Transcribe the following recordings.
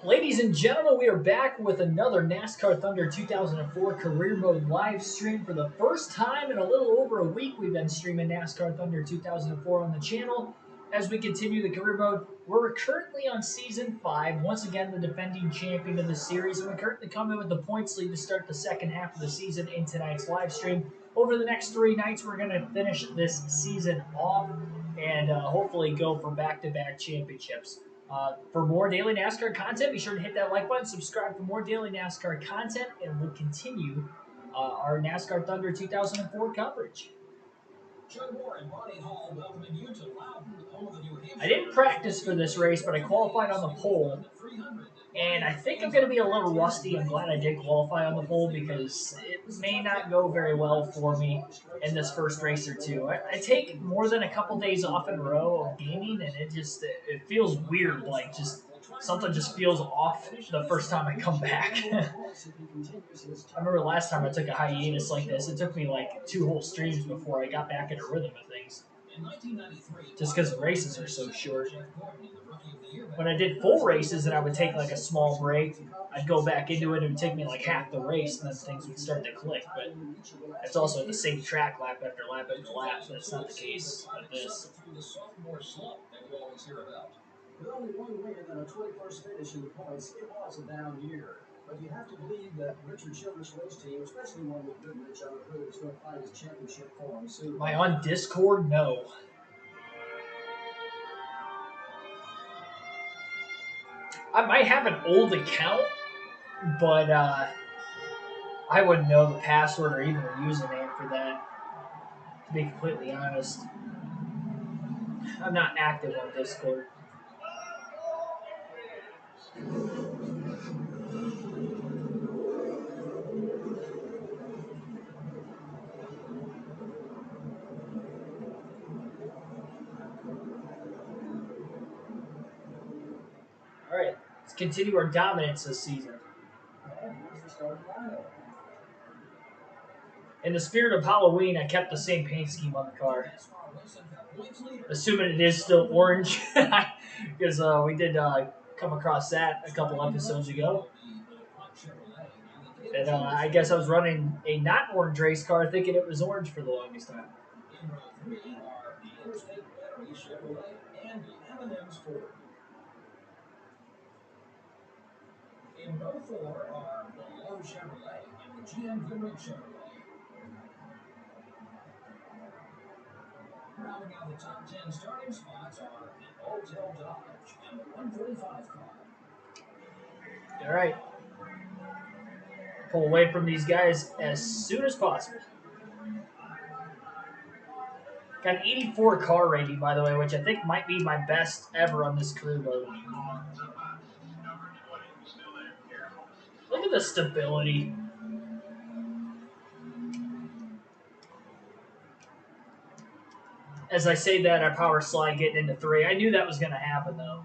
Ladies and gentlemen, we are back with another NASCAR Thunder 2004 career mode live stream. For the first time in a little over a week, we've been streaming NASCAR Thunder 2004 on the channel. As we continue the career mode, we're currently on season 5, once again the defending champion of the series, and we currently come in with the points lead to start the second half of the season in tonight's live stream. Over the next 3 nights, we're going to finish this season off and hopefully go for back-to-back championships. For more daily NASCAR content, be sure to hit that like button, subscribe for more daily NASCAR content, and we'll continue our NASCAR Thunder 2004 coverage. I didn't practice for this race, but I qualified on the pole, and I think I'm going to be a little rusty. I'm glad I did qualify on the pole because it may not go very well for me in this first race or two. I take more than a couple days off in a row of gaming, and it feels weird, like just something just feels off the first time I come back. I remember last time I took a hiatus like this, it took me like 2 whole streams before I got back in a rhythm of things. Just because races are so short. When I did full races and I would take like a small break, I'd go back into it and it would take me like half the race and then things would start to click. But it's also the same track lap after lap after lap. That's not the case with this. With only one win and a 21st finish in the points, it was a down year. But you have to believe that Richard Childress race team, especially one with Goodrich on the hood, is going to find his championship form soon. Am I on Discord? No. I might have an old account, but I wouldn't know the password or even the username for that, to be completely honest. I'm not active on Discord. All right, let's continue our dominance this season. In the spirit of Halloween, I kept the same paint scheme on the car. Assuming it is still orange, because we did come across that a couple episodes ago. And I guess I was running a not orange race car thinking it was orange for the longest time. In row 4 are the Lowe Chevrolet and the GM Goodrich Chevrolet. Rounding out the top 10 starting spots are the Hotel Dodge and the 145 car. All right. Pull away from these guys as soon as possible. Got an 84 car rating, by the way, which I think might be my best ever on this career mode. Look at the stability. As I say that, I power slide getting into 3. I knew that was going to happen, though.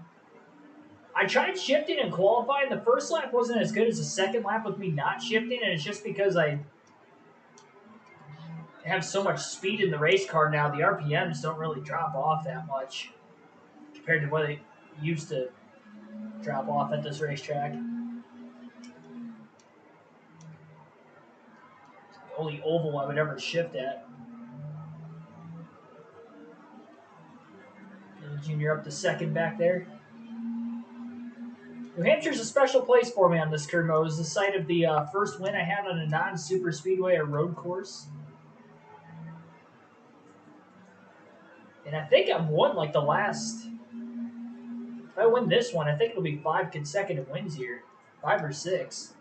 I tried shifting and qualifying. The first lap wasn't as good as the second lap with me not shifting, and it's just because I have so much speed in the race car now. The RPMs don't really drop off that much compared to what they used to drop off at this racetrack. It's the only oval I would ever shift at. Junior up to second back there. New Hampshire's a special place for me on this career mode. It was the site of the first win I had on a non-super speedway or road course. And I think I've won like the last... If I win this one, I think it'll be 5 consecutive wins here. 5 or 6.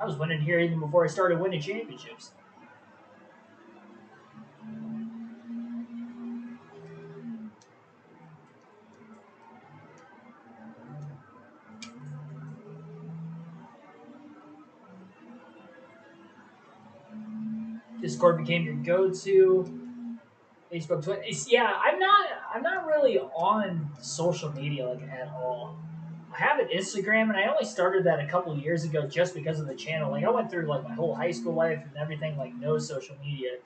I was winning here even before I started winning championships. Discord became your go-to. Facebook, Twitter. Yeah, I'm not really on social media like at all. I have an Instagram, and I only started that a couple years ago just because of the channel. Like I went through like my whole high school life and everything, like no social media.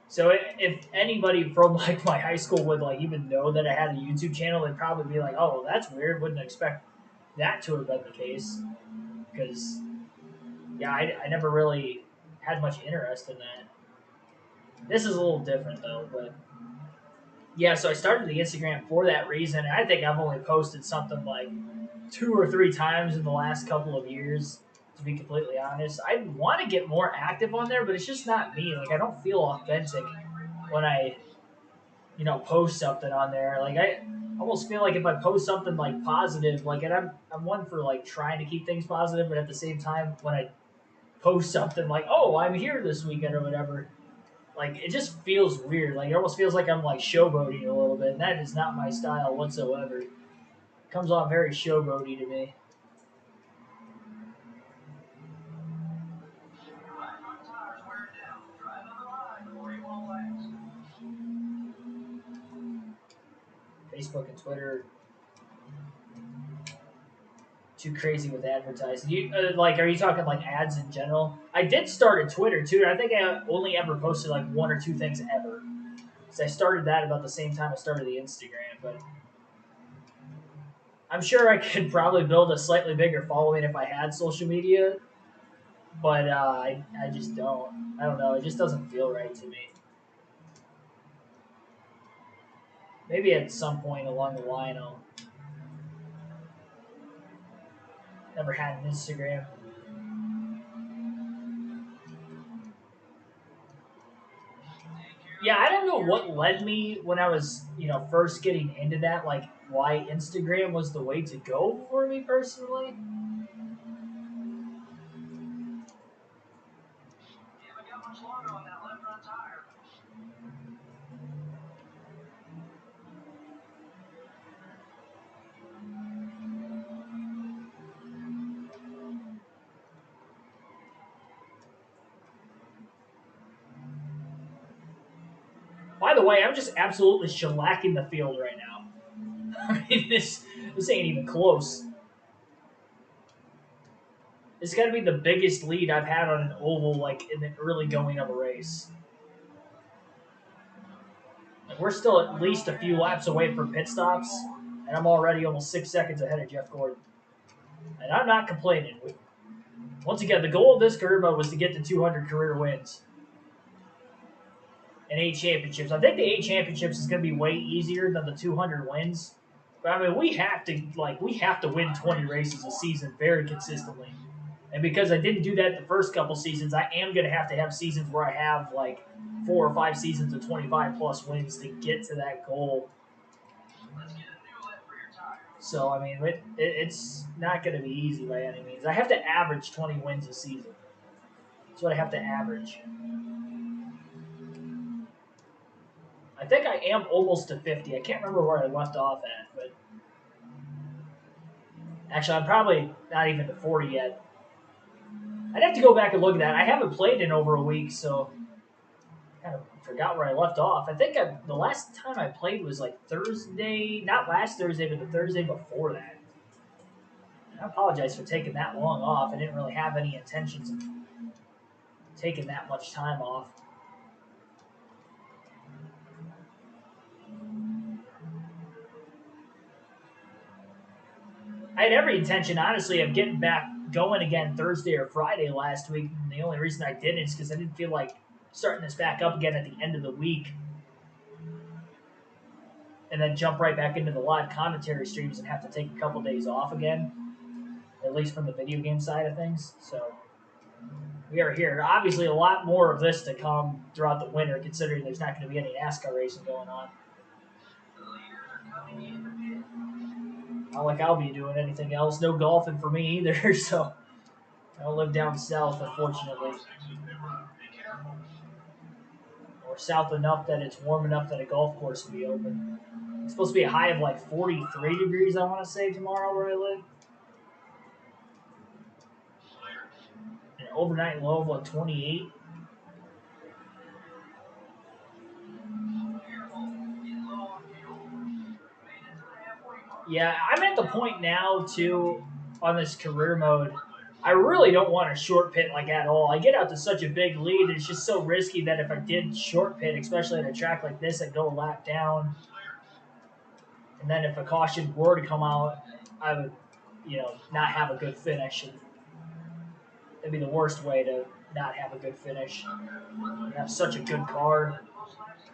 So if anybody from like my high school would like even know that I had a YouTube channel, they'd probably be like, "Oh, well, that's weird. Wouldn't expect that to have been the case." Because yeah, I never really had much interest in that. This is a little different though, but yeah. So I started the Instagram for that reason. I think I've only posted something like 2 or 3 times in the last couple of years. To be completely honest, I want to get more active on there, but it's just not me. Like I don't feel authentic when I post something on there. Like I almost feel like if I post something like positive, like and I'm one for like trying to keep things positive, but at the same time when I post something like, "Oh, I'm here this weekend" or whatever, like it just feels weird. Like it almost feels like I'm like showboating a little bit, and that is not my style whatsoever. It comes off very showboaty to me. Facebook and Twitter too crazy with advertising. Are you talking like ads in general? I did start a Twitter too. And I think I only ever posted like 1 or 2 things ever. So I started that about the same time I started the Instagram. But I'm sure I could probably build a slightly bigger following if I had social media. But I just don't. I don't know. It just doesn't feel right to me. Maybe at some point along the line I'll never had an Instagram. Yeah, I don't know what led me when I was, first getting into that, like why Instagram was the way to go for me personally. By the way, I'm just absolutely shellacking the field right now. I mean, this ain't even close. It's got to be the biggest lead I've had on an oval, like in the early going of a race. Like we're still at least a few laps away from pit stops, and I'm already almost 6 seconds ahead of Jeff Gordon. And I'm not complaining. Once again, the goal of this career mode was to get to 200 career wins and 8 championships. I think the 8 championships is going to be way easier than the 200 wins. But I mean, we have to win 20 races a season very consistently. And because I didn't do that the first couple seasons, I am going to have seasons where I have like 4 or 5 seasons of 25 plus wins to get to that goal. So I mean, it's not going to be easy by any means. I have to average 20 wins a season. That's what I have to average. I think I am almost to 50. I can't remember where I left off at, but actually, I'm probably not even to 40 yet. I'd have to go back and look at that. I haven't played in over a week, so I kind of forgot where I left off. I think the last time I played was like Thursday, not last Thursday, but the Thursday before that. And I apologize for taking that long off. I didn't really have any intentions of taking that much time off. I had every intention, honestly, of getting back going again Thursday or Friday last week. And the only reason I didn't is because I didn't feel like starting this back up again at the end of the week and then jump right back into the live commentary streams and have to take a couple days off again, at least from the video game side of things. So we are here. Obviously, a lot more of this to come throughout the winter, considering there's not going to be any NASCAR racing going on. Not like I'll be doing anything else. No golfing for me either, so I don't live down south, unfortunately. Or south enough that it's warm enough that a golf course will be open. It's supposed to be a high of like 43 degrees, I want to say, tomorrow where I live. An overnight low of like 28. Yeah, I'm at the point now, too, on this career mode. I really don't want to short pit like at all. I get out to such a big lead, it's just so risky that if I did short pit, especially at a track like this, I'd go a lap down. And then if a caution were to come out, I would, not have a good finish. And that'd be the worst way to not have a good finish. You have such a good car,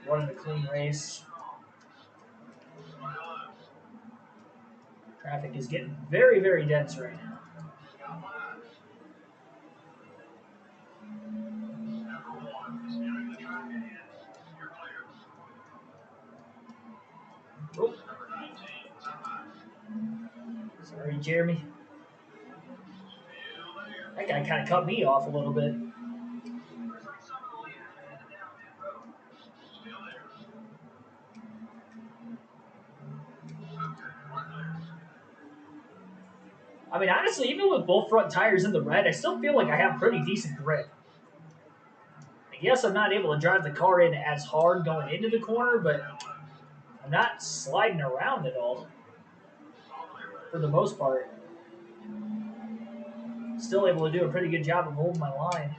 running a clean race. Traffic is getting very, very dense right now. Oh. Sorry, Jeremy. That guy kind of cut me off a little bit. I mean, honestly, even with both front tires in the red, I still feel like I have pretty decent grip. I guess I'm not able to drive the car in as hard going into the corner, but I'm not sliding around at all for the most part. Still able to do a pretty good job of holding my line.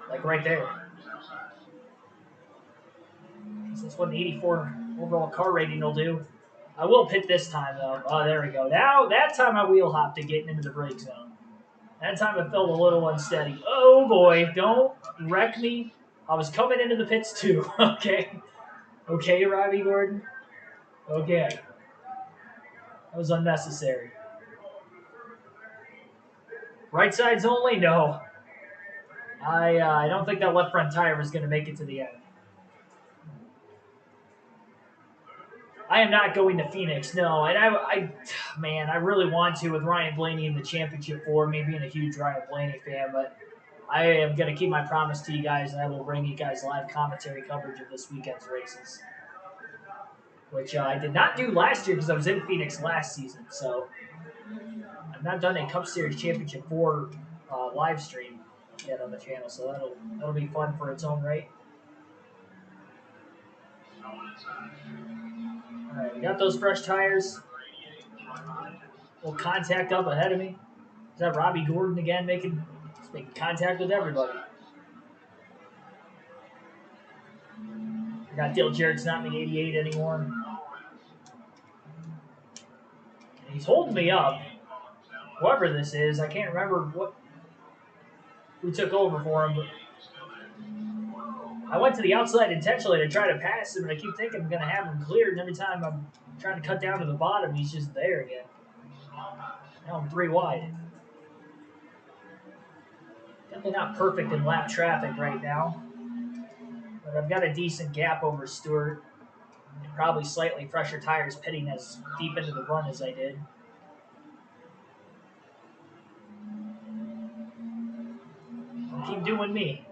Like right there. That's what an 84 overall car rating will do. I will pit this time, though. Oh, there we go. Now, that time I wheel hopped to getting into the brake zone. That time I felt a little unsteady. Oh, boy. Don't wreck me. I was coming into the pits, too. Okay. Okay, Robbie Gordon. Okay. That was unnecessary. Right sides only? No. I don't think that left front tire was going to make it to the end. I am not going to Phoenix, no. And I really want to with Ryan Blaney in the championship for me being a huge Ryan Blaney fan, but I am going to keep my promise to you guys, and I will bring you guys live commentary coverage of this weekend's races, which I did not do last year because I was in Phoenix last season. So I've not done a Cup Series Championship 4 live stream yet on the channel, so that'll be fun for its own right. All right, we got those fresh tires. Little contact up ahead of me. Is that Robbie Gordon again making contact with everybody? I got Dale Jarrett's not in the 88 anymore. And he's holding me up. Whoever this is, I can't remember who took over for him, but I went to the outside intentionally to try to pass him, and I keep thinking I'm going to have him cleared, and every time I'm trying to cut down to the bottom, he's just there again. Now I'm 3 wide. Definitely not perfect in lap traffic right now, but I've got a decent gap over Stewart, and probably slightly fresher tires pitting as deep into the run as I did. I'll keep doing me.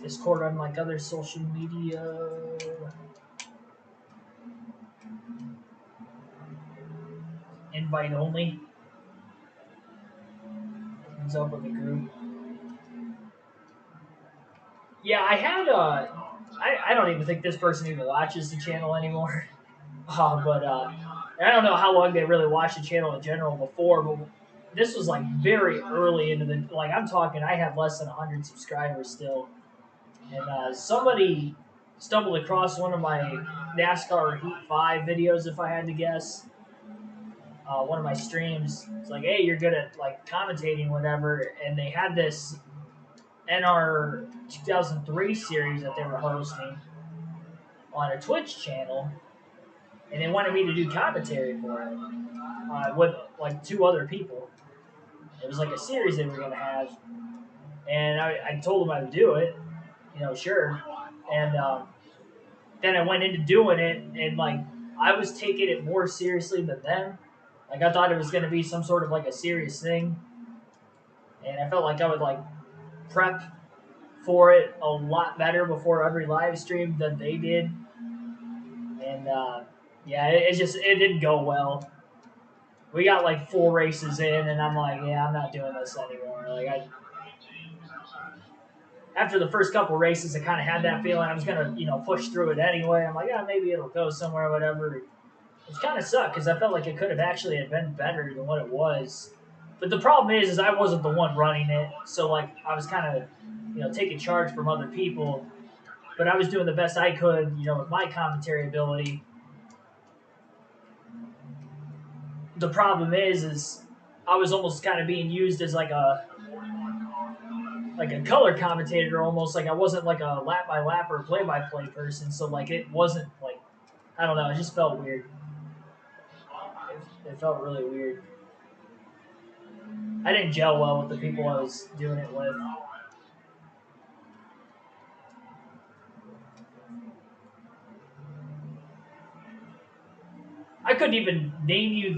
Discord, unlike other social media. Invite only. Comes up with a group. Yeah, I had I don't even think this person even watches the channel anymore. But I don't know how long they really watched the channel in general before, but this was like very early into the, like I'm talking, I have less than 100 subscribers still. And somebody stumbled across one of my NASCAR Heat 5 videos, if I had to guess. One of my streams. It's like, hey, you're good at like commentating, whatever. And they had this NR 2003 series that they were hosting on a Twitch channel, and they wanted me to do commentary for it with like 2 other people. It was like a series they were going to have, And I told them I would do it, sure. And then I went into doing it, and like I was taking it more seriously than them. Like I thought it was going to be some sort of like a serious thing, and I felt like I would like prep for it a lot better before every live stream than they did. And yeah, it didn't go well. We got like 4 races in, and I'm like, yeah, I'm not doing this anymore. Like after the first couple races, I kind of had that feeling I was gonna, push through it anyway. I'm like, yeah, maybe it'll go somewhere, or whatever. It kind of sucked because I felt like it could have actually had been better than what it was. But the problem is I wasn't the one running it, so like I was kind of, taking charge from other people. But I was doing the best I could, with my commentary ability. The problem is I was almost kind of being used as like a color commentator almost. Like I wasn't like a lap by lap or play by play person. So like it wasn't like I don't know. It just felt weird. It felt really weird. I didn't gel well with the people I was doing it with. I couldn't even name you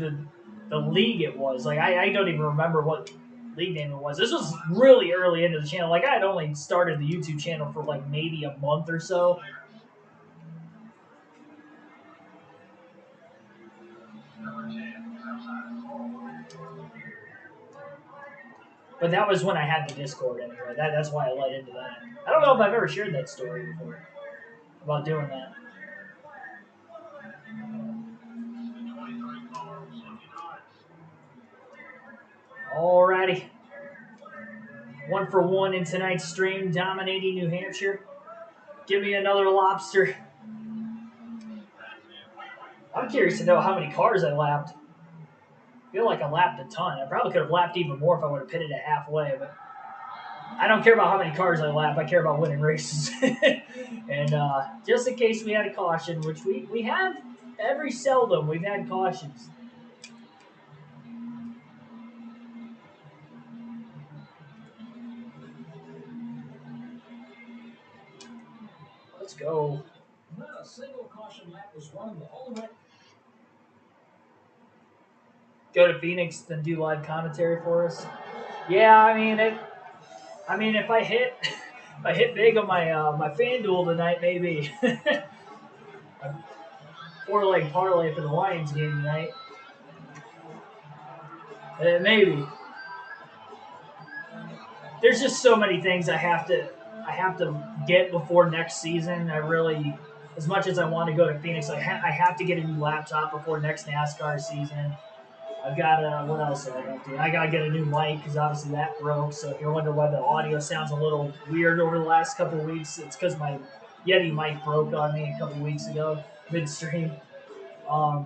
the league it was. Like I don't even remember what league name it was. This was really early into the channel. Like I had only started the YouTube channel for like maybe a month or so. But that was when I had the Discord anyway. That's why I led into that. I don't know if I've ever shared that story before about doing that. Alrighty. 1-for-1 in tonight's stream, dominating New Hampshire. Give me another lobster. I'm curious to know how many cars I lapped. I feel like I lapped a ton. I probably could have lapped even more if I would have pitted it halfway, but I don't care about how many cars I lap. I care about winning races. And just in case we had a caution, which we have every seldom, we've had cautions. Let's go. Not a single caution lap was run the whole way. Go to Phoenix, then do live commentary for us. Yeah, I mean, if I hit, if I hit big on my my FanDuel tonight, maybe. 4-leg parlay for the Lions game tonight. Maybe. There's just so many things I have to get before next season. I really, as much as I want to go to Phoenix, I have to get a new laptop before next NASCAR season. I've got what else do I got to do? I got to get a new mic because obviously that broke. So if you're wondering why the audio sounds a little weird over the last couple of weeks, it's because my Yeti mic broke on me a couple of weeks ago midstream. I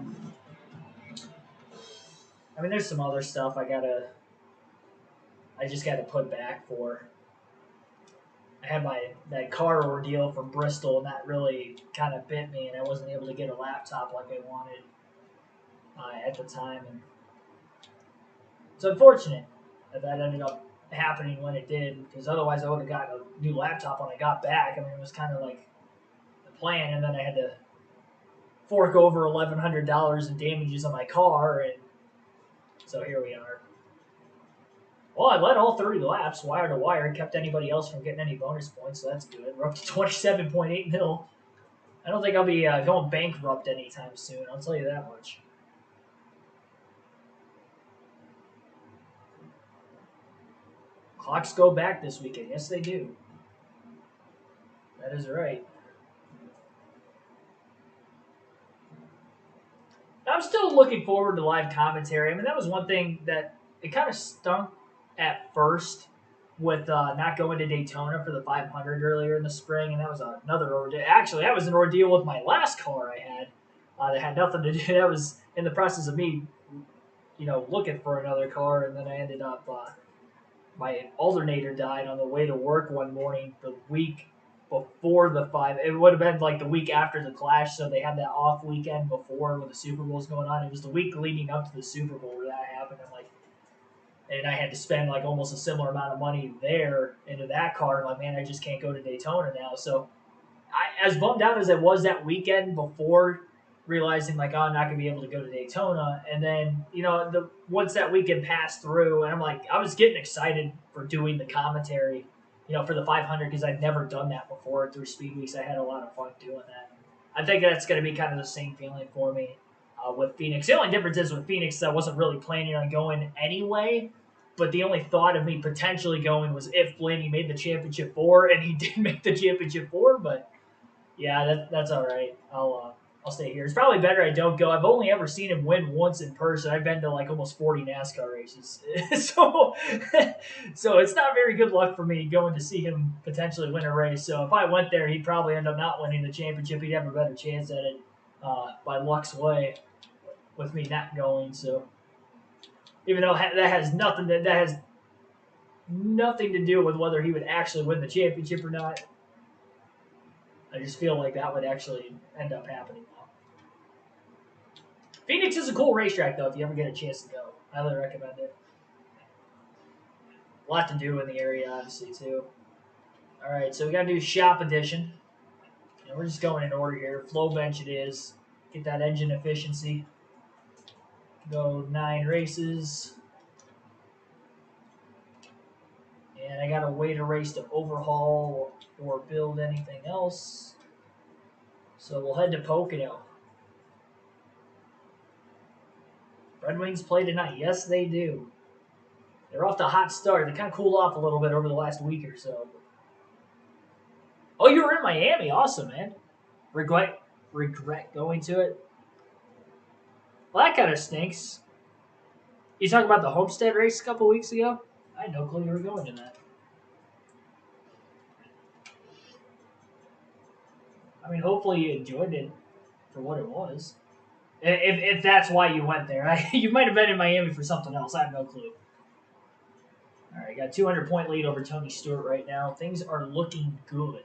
mean, there's some other stuff I just got to put back for. I had that car ordeal from Bristol, and that really kind of bit me, and I wasn't able to get a laptop like I wanted at the time. And it's unfortunate that ended up happening when it did, because otherwise I would have gotten a new laptop when I got back. I mean, it was kind of like the plan, and then I had to fork over $1,100 in damages on my car, and so here we are. Well, I led all 30 laps, wire to wire, kept anybody else from getting any bonus points, so that's good. We're up to 27.8 mil. I don't think I'll be going bankrupt anytime soon, I'll tell you that much. Clocks go back this weekend. Yes, they do. That is right. I'm still looking forward to live commentary. I mean, that was one thing that it kind of stunk at first with not going to Daytona for the 500 earlier in the spring, and that was another ordeal. Actually, that was an ordeal with my last car I had that had nothing to do. That was in the process of me, looking for another car, and then I ended up my alternator died on the way to work one morning the week before the 5. It would have been like the week after the Clash, so they had that off weekend before when the Super Bowl was going on. It was the week leading up to the Super Bowl where that happened. I'm like, and I had to spend like almost a similar amount of money there into that car. I'm like, man, I just can't go to Daytona now. So, as bummed out as I was that weekend before realizing like, oh, I'm not gonna be able to go to Daytona, and then the once that weekend passed through, and I'm like, I was getting excited for doing the commentary, for the 500 because I'd never done that before through Speed Weeks. I had a lot of fun doing that. I think that's going to be kind of the same feeling for me with Phoenix. The only difference is with Phoenix, I wasn't really planning on going anyway. But the only thought of me potentially going was if Blaney made the championship four, and he did make the championship four. But yeah, that's all right. I'll stay here. It's probably better I don't go. I've only ever seen him win once in person. I've been to like almost 40 NASCAR races, so so it's not very good luck for me going to see him potentially win a race. So if I went there, he'd probably end up not winning the championship. He'd have a better chance at it by luck's way with me not going. So even though that has nothing to do with whether he would actually win the championship or not, I just feel like that would actually end up happening. Phoenix is a cool racetrack, though, if you ever get a chance to go. I highly recommend it. A lot to do in the area, obviously, too. All right, so we got to do Shop Edition. And we're just going in order here. Flow bench it is. Get that engine efficiency. Go 9 races. And I got to wait a race to overhaul or build anything else. So we'll head to Pocono. Red Wings play tonight. Yes, they do. They're off to a hot start. They kind of cooled off a little bit over the last week or so. Oh, you were in Miami. Awesome, man. Regret going to it? Well, that kind of stinks. You talking about the Homestead race a couple weeks ago? I had no clue you were going to that. I mean, hopefully you enjoyed it for what it was. If that's why you went there. You might have been in Miami for something else. I have no clue. All right, got a 200-point lead over Tony Stewart right now. Things are looking good.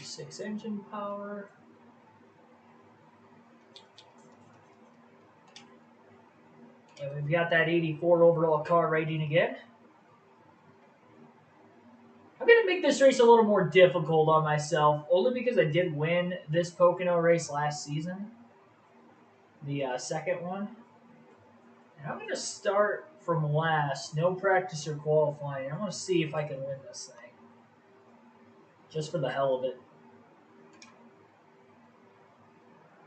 Six engine power. And we've got that 84 overall car rating again. I'm going to make this race a little more difficult on myself, only because I did win this Pocono race last season, the second one. And I'm going to start from last, no practice or qualifying. I'm going to see if I can win this thing, just for the hell of it.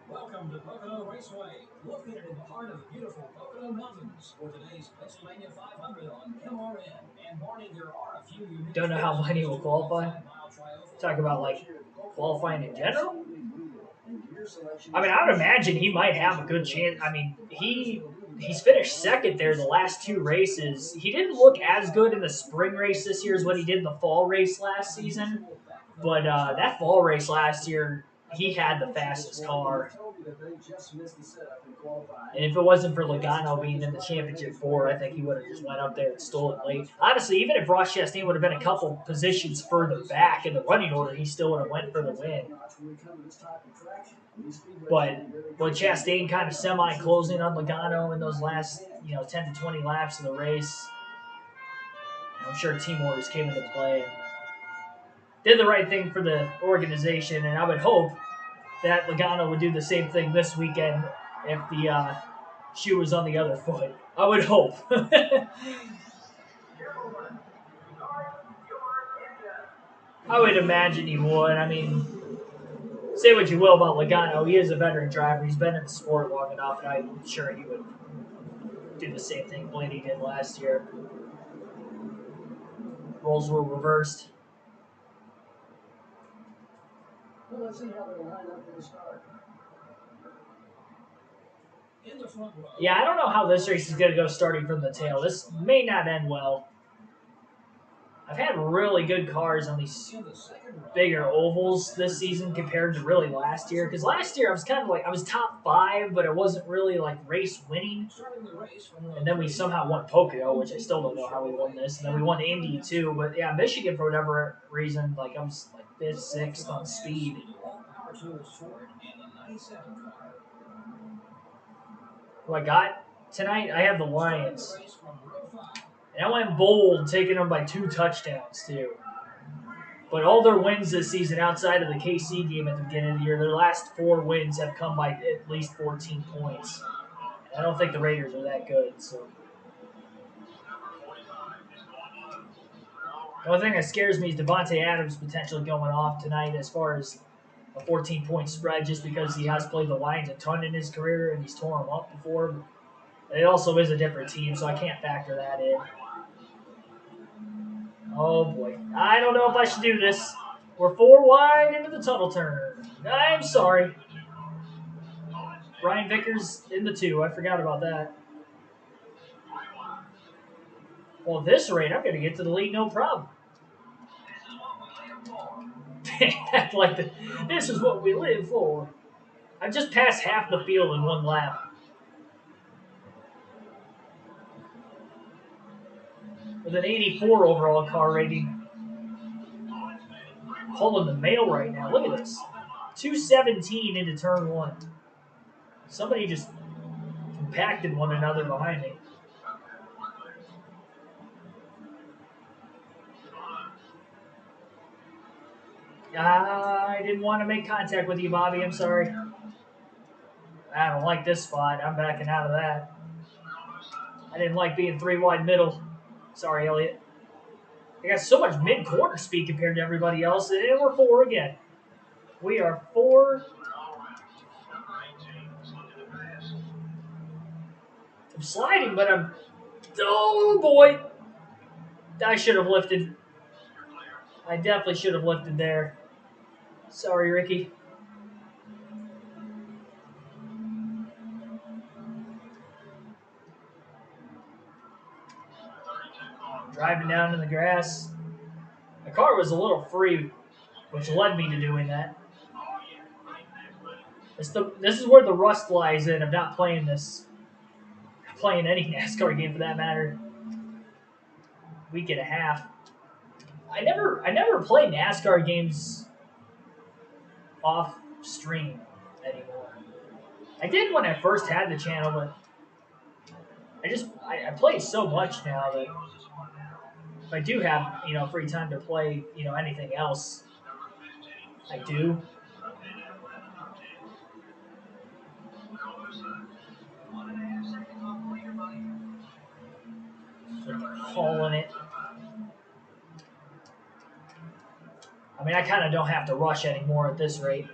Welcome to Pocono Raceway, located in the heart of the beautiful Pocono Mountains for today's Pennsylvania 500 on MRN. And morning, there are a few unique. Don't know how many will qualify. Talk about like qualifying in general. I mean, I would imagine he might have a good chance. I mean, he's finished second there the last 2 races. He didn't look as good in the spring race this year as what he did in the fall race last season. But that fall race last year, he had the fastest car. And if it wasn't for Logano being in the championship 4, I think he would have just went up there and stole it late. Honestly, even if Ross Chastain would have been a couple positions further back in the running order, he still would have went for the win. But with Chastain kind of semi-closing on Logano in those last 10 to 20 laps of the race, I'm sure team orders came into play. Did the right thing for the organization, and I would hope that Logano would do the same thing this weekend if the shoe was on the other foot. I would hope. I would imagine he would. I mean, say what you will about Logano. He is a veteran driver. He's been in the sport long enough, and I'm sure he would do the same thing Blaney did last year. Roles were reversed. Well, let's see how they line up for the start. In the front row. Yeah, I don't know how this race is going to go starting from the tail. This may not end well. I've had really good cars on these bigger ovals this season compared to really last year. Because last year I was kind of like, I was top 5, but it wasn't really like race winning. And then we somehow won Pocono, which I still don't know how we won this. And then we won Indy too. But yeah, Michigan, for whatever reason, like I was like 5th, 6th on speed. Who I got tonight? I have the Lions. And I went bold, taking them by 2 touchdowns too. But all their wins this season, outside of the KC game at the beginning of the year, their last 4 wins have come by at least 14 points. And I don't think the Raiders are that good. So the only thing that scares me is Devontae Adams potentially going off tonight as far as a 14-point spread, just because he has played the Lions a ton in his career and he's torn them up before. But it also is a different team, so I can't factor that in. Oh boy. I don't know if I should do this. We're 4 wide into the tunnel turn. I'm sorry. Ryan Vickers in the 2. I forgot about that. Well, at this rate, I'm going to get to the lead no problem. This is what we live for. I've just passed half the field in 1 lap. With an 84 overall car rating. Pulling the mail right now. Look at this. 217 into turn 1. Somebody just compacted one another behind me. I didn't want to make contact with you, Bobby. I'm sorry. I don't like this spot. I'm backing out of that. I didn't like being 3 wide middle. Sorry, Elliott. I got so much mid-corner speed compared to everybody else, and we're 4 again. We are 4. I'm sliding, but I'm... Oh, boy. I should have lifted. I definitely should have lifted there. Sorry, Ricky. Driving down in the grass. The car was a little free, which led me to doing that. This is where the rust lies in of not playing this. Playing any NASCAR game for that matter. Week and a half. I never play NASCAR games off stream anymore. I did when I first had the channel, but I play so much now that if I do have free time to play anything else, I do. Hauling it. I mean, I kind of don't have to rush anymore at this rate.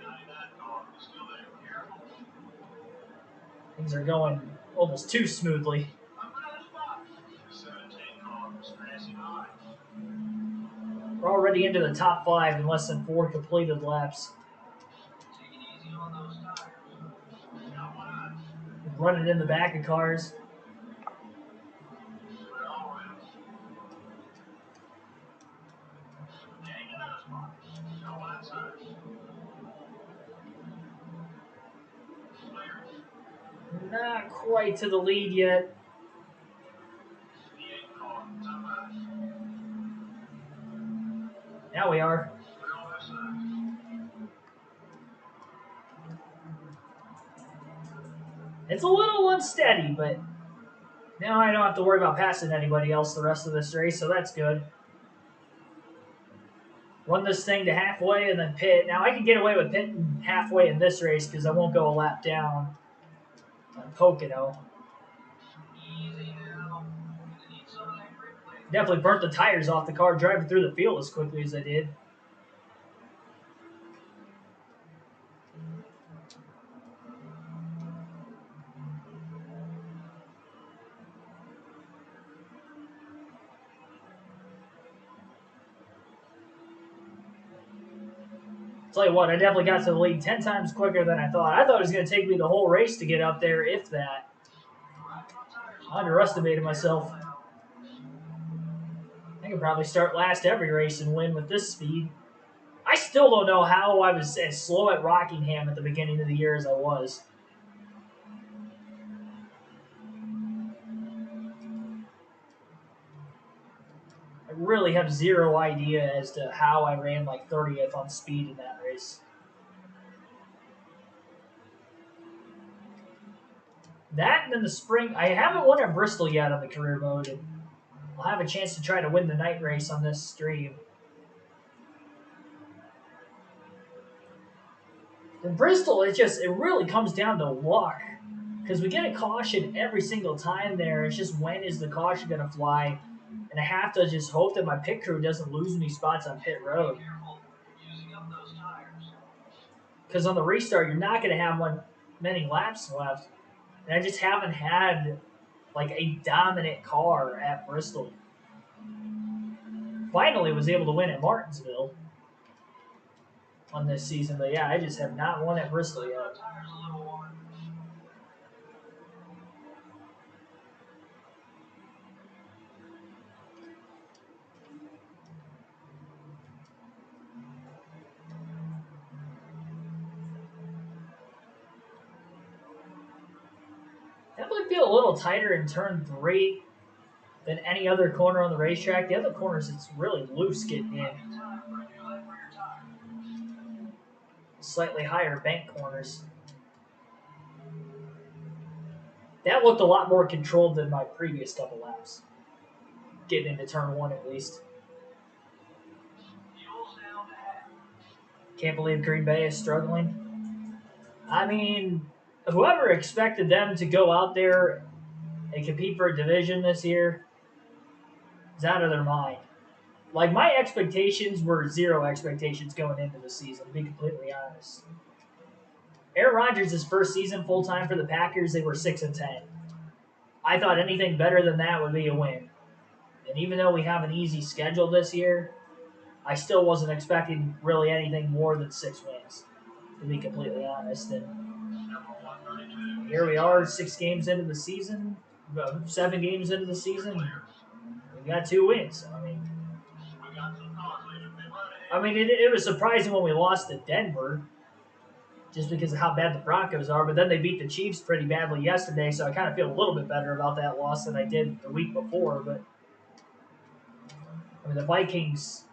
Things are going almost too smoothly. We're already into the top 5 in less than 4 completed laps. Running in the back of cars. Not quite to the lead yet. Now we are. It's a little unsteady, but now I don't have to worry about passing anybody else the rest of this race, so that's good. Run this thing to halfway and then pit. Now I can get away with pitting halfway in this race because I won't go a lap down on Pocono. Definitely burnt the tires off the car driving through the field as quickly as I did. Tell you what, I definitely got to the lead 10 times quicker than I thought. I thought it was going to take me the whole race to get up there, if that. I underestimated myself. I could probably start last every race and win with this speed. I still don't know how I was as slow at Rockingham at the beginning of the year as I was. I really have zero idea as to how I ran like 30th on speed in that race. That and in the spring, I haven't won at Bristol yet on the career mode, and I'll have a chance to try to win the night race on this stream. In Bristol, it really comes down to luck. Because we get a caution every single time there. It's just when is the caution going to fly? And I have to just hope that my pit crew doesn't lose any spots on pit road. Because on the restart, you're not going to have many laps left. And I just haven't had like a dominant car at Bristol. Finally was able to win at Martinsville on this season. But yeah, I just have not won at Bristol yet. That would feel a little tighter in turn 3 than any other corner on the racetrack. The other corners, it's really loose getting in. Slightly higher bank corners. That looked a lot more controlled than my previous couple laps. Getting into turn 1 at least. Can't believe Green Bay is struggling. I mean, whoever expected them to go out there and compete for a division this year is out of their mind. Like, my expectations were zero expectations going into the season, to be completely honest. Aaron Rodgers' first season full-time for the Packers, they were 6-10. I thought anything better than that would be a win. And even though we have an easy schedule this year, I still wasn't expecting really anything more than 6 wins, to be completely honest. And here we are, 6 games into the season, 7 games into the season. We got 2 wins. I mean, it was surprising when we lost to Denver, just because of how bad the Broncos are. But then they beat the Chiefs pretty badly yesterday, so I kind of feel a little bit better about that loss than I did the week before. But I mean, the Vikings,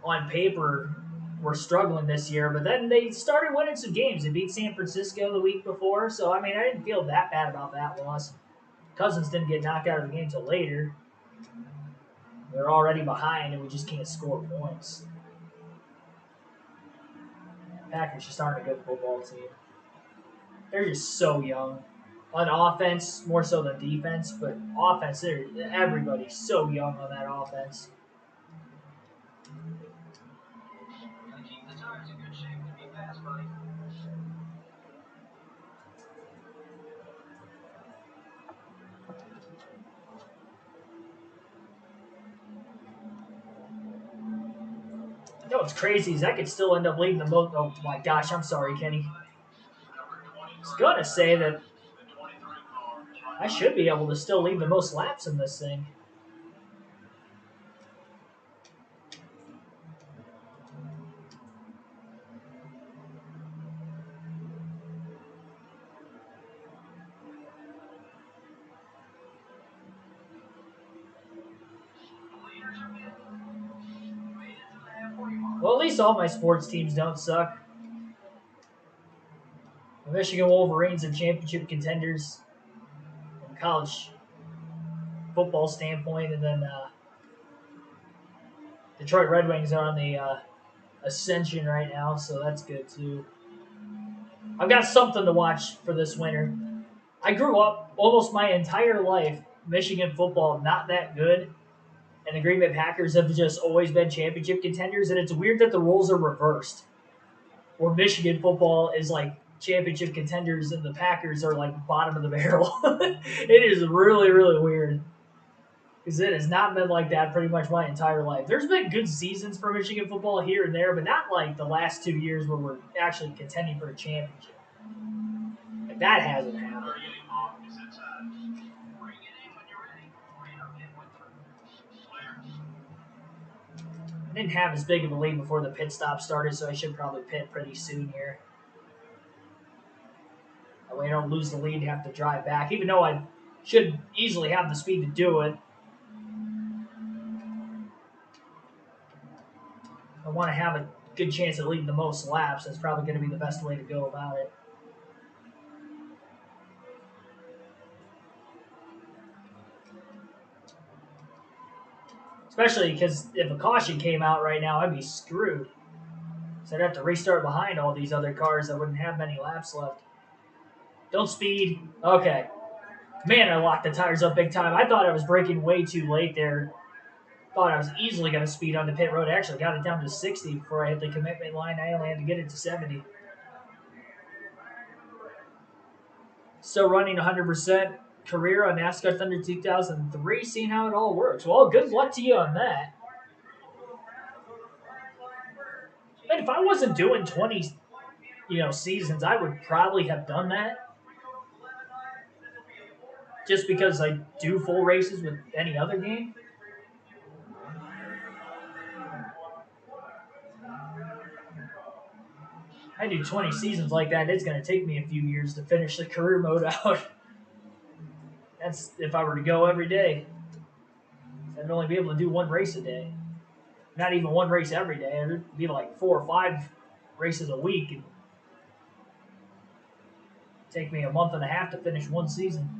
on paper, were struggling this year, but then they started winning some games. They beat San Francisco the week before, so I mean, I didn't feel that bad about that loss. Cousins didn't get knocked out of the game until later. They're already behind, and we just can't score points. Packers just aren't a good football team. They're just so young. On offense, more so than defense, but offense, everybody's so young on that offense. You know what's crazy is I could still end up leading the most. Oh my gosh, I'm sorry, Kenny. I was gonna say that I should be able to still lead the most laps in this thing. Well, at least all my sports teams don't suck. The Michigan Wolverines are championship contenders from a college football standpoint, and then Detroit Red Wings are on the ascension right now, so that's good too. I've got something to watch for this winter. I grew up almost my entire life Michigan football not that good, and the Green Bay Packers have just always been championship contenders, and it's weird that the roles are reversed, where Michigan football is like championship contenders and the Packers are like bottom of the barrel. It is really, really weird. Because it has not been like that pretty much my entire life. There's been good seasons for Michigan football here and there, but not like the last 2 years where we're actually contending for a championship. Like, that hasn't happened. I didn't have as big of a lead before the pit stop started, so I should probably pit pretty soon here. That way I don't lose the lead and have to drive back, even though I should easily have the speed to do it. I want to have a good chance of leading the most laps. That's probably going to be the best way to go about it. Especially because if a caution came out right now, I'd be screwed. So I'd have to restart behind all these other cars that wouldn't have many laps left. Don't speed. Okay. Man, I locked the tires up big time. I thought I was braking way too late there. Thought I was easily going to speed on the pit road. I actually got it down to 60 before I hit the commitment line. I only had to get it to 70. Still running 100% career on NASCAR Thunder 2003, seeing how it all works. Well, good luck to you on that. And if I wasn't doing 20, seasons, I would probably have done that. Just because I do full races with any other game. I do 20 seasons like that, it's going to take me a few years to finish the career mode out. That's if I were to go every day. I'd only be able to do one race a day. Not even one race every day. It would be like 4 or 5 races a week. And take me a month and a half to finish one season.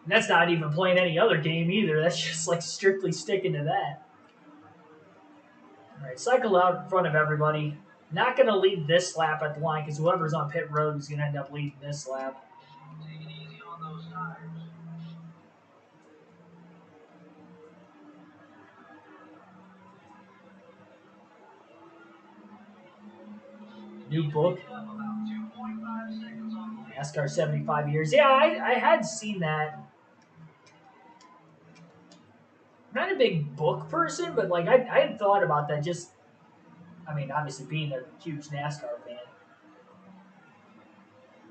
And that's not even playing any other game either. That's just like strictly sticking to that. All right, cycle out in front of everybody. Not going to lead this lap at the line because whoever's on pit road is going to end up leading this lap. Take it easy on those tires. New book. NASCAR 75 years. Yeah, I had seen that. I'm not a big book person, but like I had thought about that. Just, obviously being a huge NASCAR fan,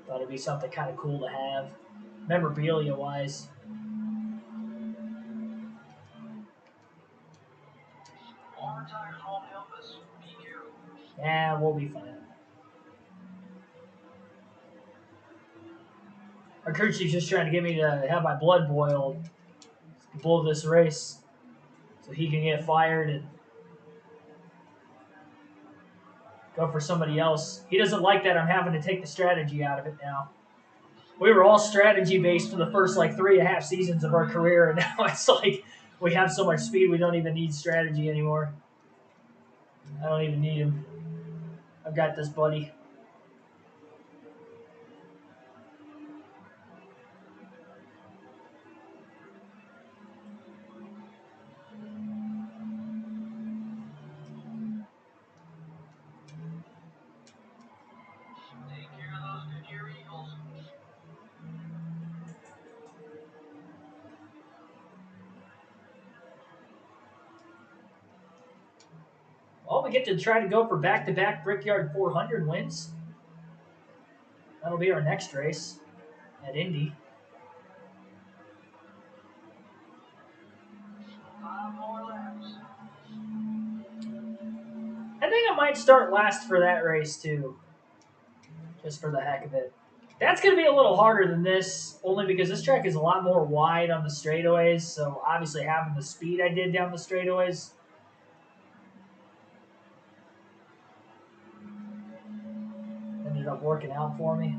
thought it'd be something kind of cool to have, memorabilia wise. Yeah, we'll be fine. Our crew chief's just trying to get me to have my blood boiled to blow this race so he can get fired and go for somebody else. He doesn't like that I'm having to take the strategy out of it now. We were all strategy based for the first 3.5 seasons of our career, and now it's like we have so much speed we don't even need strategy anymore. I don't even need him. I've got this, buddy. Well, we get to try to go for back-to-back Brickyard 400 wins. That'll be our next race at Indy. I think I might start last for that race, too. Just for the heck of it. That's going to be a little harder than this, only because this track is a lot more wide on the straightaways, so obviously having the speed I did down the straightaways ended up working out for me.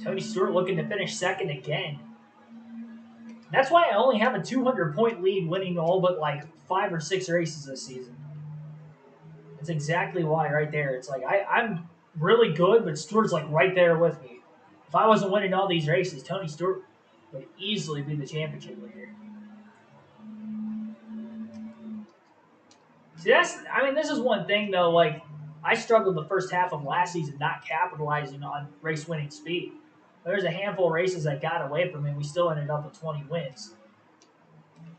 Tony Stewart looking to finish second again. That's why I only have a 200-point lead winning all but 5 or 6 races this season. That's exactly why right there. It's like I'm really good, but Stewart's right there with me. If I wasn't winning all these races, Tony Stewart would easily be the championship leader. See, I mean, this is one thing though. Like, I struggled the first half of last season not capitalizing on race winning speed. There's a handful of races that got away from me. We still ended up with 20 wins.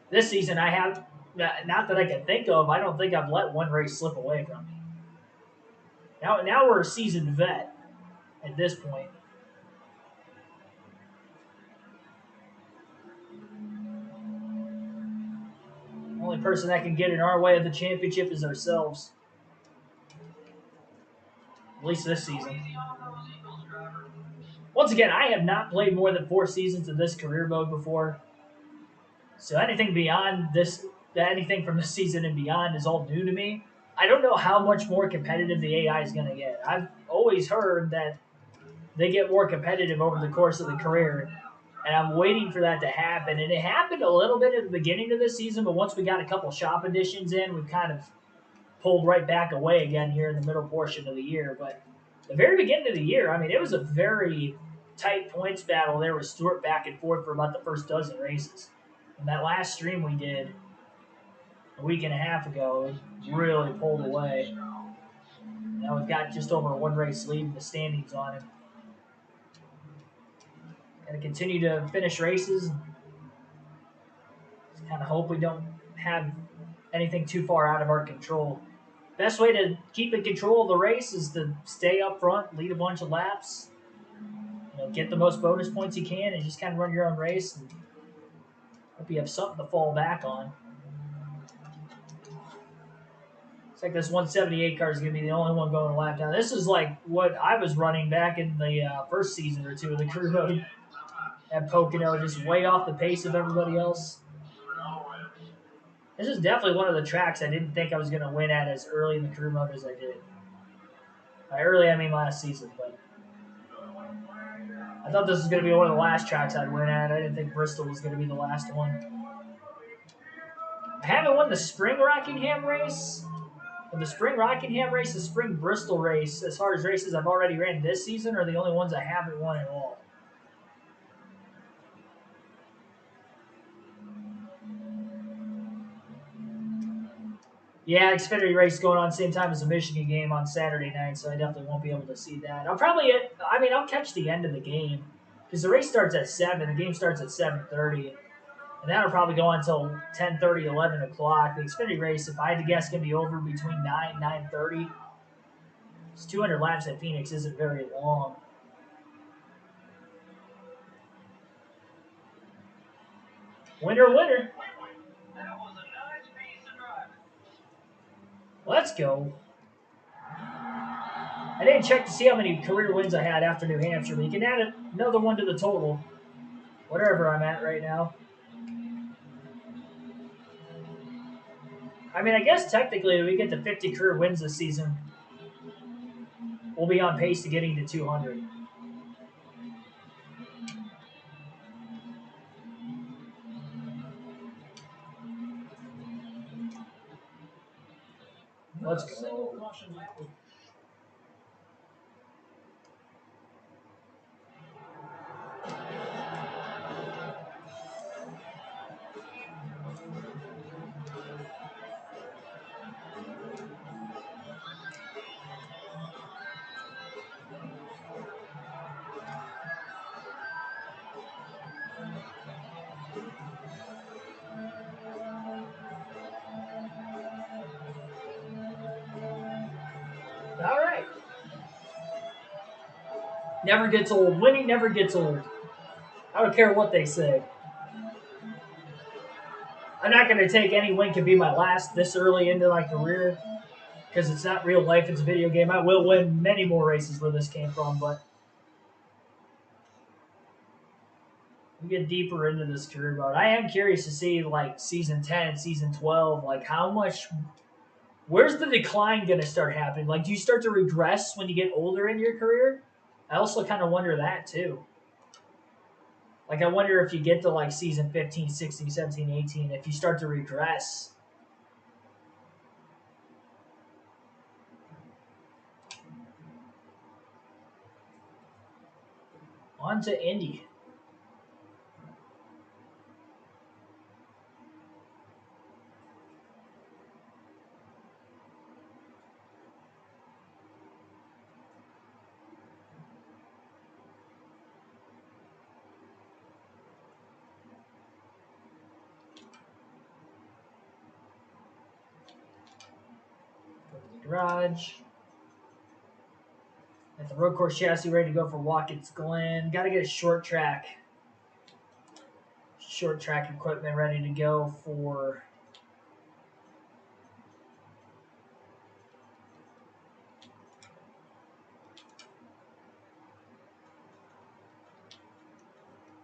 This season, I have not that I can think of. I don't think I've let one race slip away from me. Now we're a seasoned vet at this point. The only person that can get in our way of the championship is ourselves. At least this season. Once again, I have not played more than 4 seasons of this career mode before. So anything beyond this, anything from this season and beyond is all new to me. I don't know how much more competitive the AI is going to get. I've always heard that they get more competitive over the course of the career, and I'm waiting for that to happen. And it happened a little bit at the beginning of this season, but once we got a couple shop additions in, we've kind of pulled right back away again here in the middle portion of the year. But the very beginning of the year, I mean, it was a very tight points battle there with Stewart back and forth for about the first dozen races. And that last stream we did a week and a half ago really pulled away. Now we've got just over a 1 race lead in the standings on him. Got to continue to finish races. Just kind of hope we don't have anything too far out of our control. Best way to keep in control of the race is to stay up front, lead a bunch of laps, get the most bonus points you can, and just kind of run your own race. And hope you have something to fall back on. Looks like this 178 car is going to be the only one going a lap down. This is like what I was running back in the first season or two of the crew mode at Pocono, just way off the pace of everybody else. This is definitely one of the tracks I didn't think I was going to win at as early in the crew mode as I did. By early, I mean last season, but I thought this was going to be one of the last tracks I'd win at. I didn't think Bristol was going to be the last one. I haven't won the Spring Rockingham race. But the Spring Rockingham race, the Spring Bristol race, as far as races I've already ran this season, are the only ones I haven't won at all. Yeah, Xfinity race going on same time as the Michigan game on Saturday night, so I definitely won't be able to see that. I'll catch the end of the game because the race starts at 7. The game starts at 7:30, and that'll probably go on until 10:30, 11 o'clock. The Xfinity race, if I had to guess, can be over between 9 and 9:30. It's 200 laps at Phoenix isn't very long. Winner, winner. Let's go. I didn't check to see how many career wins I had after New Hampshire, but you can add another one to the total, whatever I'm at right now. I mean, I guess technically if we get to 50 career wins this season, we'll be on pace to getting to 200. Let's go. All right. Never gets old. Winning never gets old. I don't care what they say. I'm not going to take any win can be my last this early into my career because it's not real life. It's a video game. I will win many more races where this came from, but we get deeper into this career mode. I am curious to see like season 10, season 12, like how much. Where's the decline going to start happening? Like, do you start to regress when you get older in your career? I also kind of wonder that, too. Like, I wonder if you get to, like, season 15, 16, 17, 18, if you start to regress. On to Indy. Garage. Got the road course chassis ready to go for Watkins Glen. Got to get a short track equipment ready to go for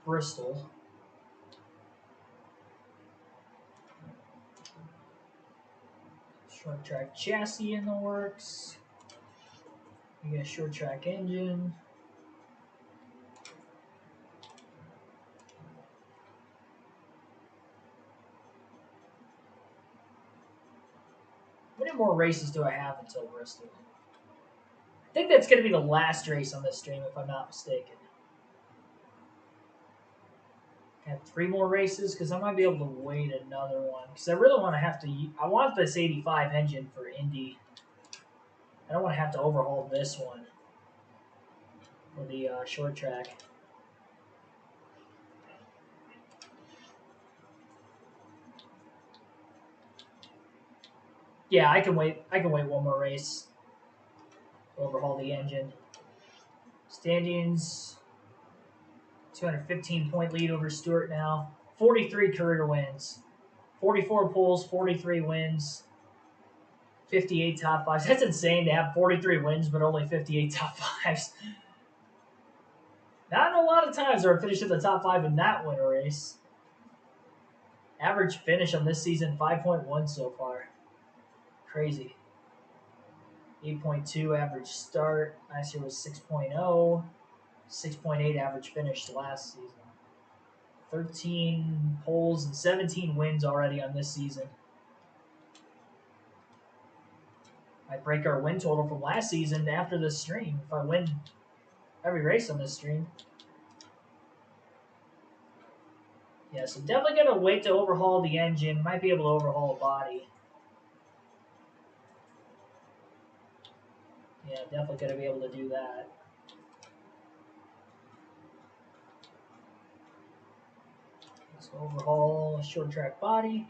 Bristol. Short track chassis in the works. You got a short track engine. How many more races do I have until Bristol? I think that's going to be the last race on this stream, if I'm not mistaken. I have 3 more races because I might be able to wait another one. Because I really want to have to. I want this 85 engine for Indy. I don't want to have to overhaul this one for the short track. Yeah, I can wait. I can wait one more race to overhaul the engine. Standings: 215-point lead over Stewart now. 43 career wins, 44 poles, 43 wins, 58 top fives. That's insane to have 43 wins but only 58 top fives. Not a lot of times are finished in the top 5 in that winter race. Average finish on this season 5.1 so far. Crazy. 8.2 average start. Last year was 6.0. 6.8 average finish last season. 13 poles and 17 wins already on this season. Might break our win total from last season after this stream if I win every race on this stream. Yeah, so definitely going to wait to overhaul the engine. Might be able to overhaul a body. Yeah, definitely going to be able to do that. So overhaul a short track body.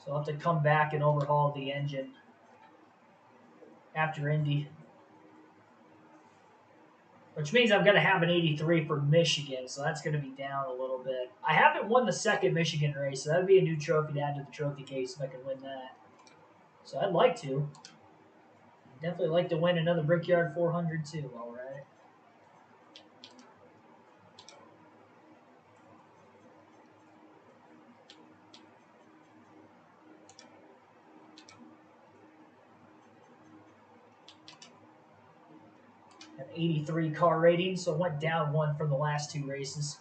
So I'll have to come back and overhaul the engine after Indy. Which means I'm going to have an 83 for Michigan, so that's going to be down a little bit. I haven't won the second Michigan race, so that would be a new trophy to add to the trophy case if I can win that. So I'd like to. I'd definitely like to win another Brickyard 400 too, all right. An 83 car rating, so it went down 1 from the last 2 races.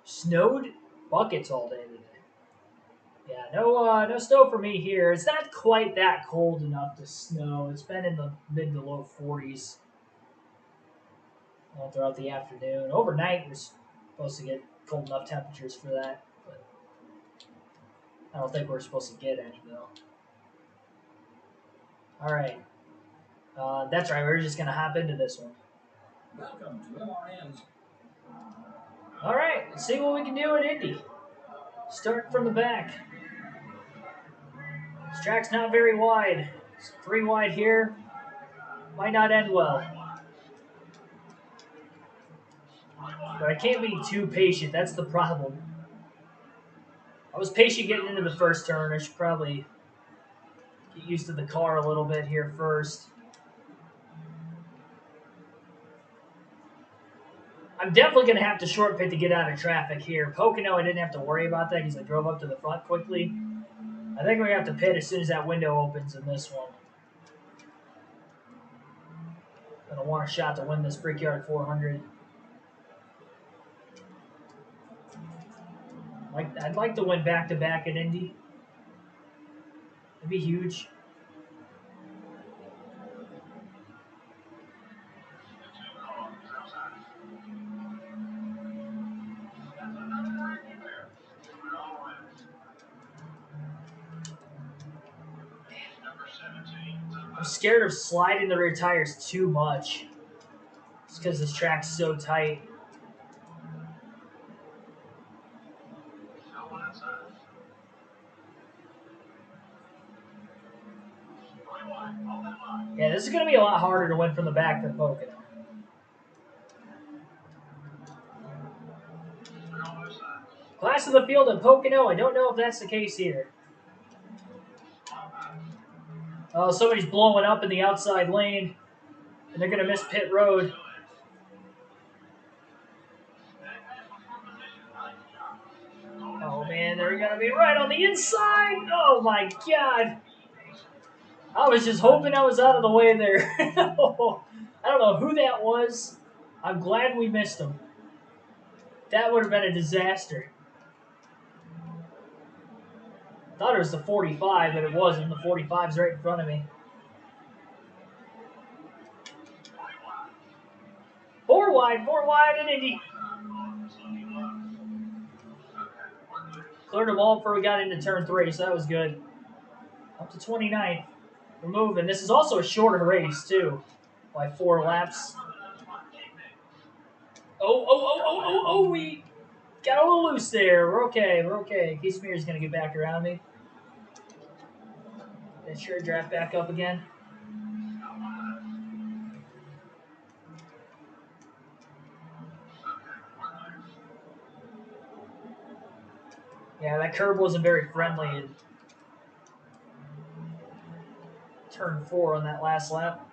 Snowed buckets all day today. Yeah, no snow for me here. It's not quite that cold enough to snow. It's been in the mid to low 40s all throughout the afternoon. Overnight, we're supposed to get cold enough temperatures for that, but I don't think we're supposed to get any, though. All right. That's right. We're just going to hop into this one. Welcome to MRN's. All right. Let's see what we can do at Indy. Start from the back. This track's not very wide. It's 3 wide here. Might not end well. But I can't be too patient. That's the problem. I was patient getting into the first turn. I should probably get used to the car a little bit here first. I'm definitely going to have to short pit to get out of traffic here. Pocono, I didn't have to worry about that because I drove up to the front quickly. I think we're going to have to pit as soon as that window opens in this one. I'm going to want a shot to win this Brickyard 400. I'd like to win back-to-back at Indy. It'd be huge. I'm scared of sliding the rear tires too much. It's because this track's so tight. Yeah, this is going to be a lot harder to win from the back than Pocono. Class of the field at Pocono, I don't know if that's the case here. Oh, somebody's blowing up in the outside lane, and they're going to miss pit road. Oh, man, they're going to be right on the inside. Oh, my God. I was just hoping I was out of the way there. I don't know who that was. I'm glad we missed him. That would have been a disaster. I thought it was the 45, but it wasn't. The 45's right in front of me. Four wide in Indy. Cleared them all before we got into turn 3, so that was good. Up to 29th. We're moving. This is also a shorter race, too, by 4 laps. Oh, we got a little loose there. We're okay. Keith Smear's going to get back around me. Then sure draft back up again. Yeah, that curb wasn't very friendly in turn 4 on that last lap.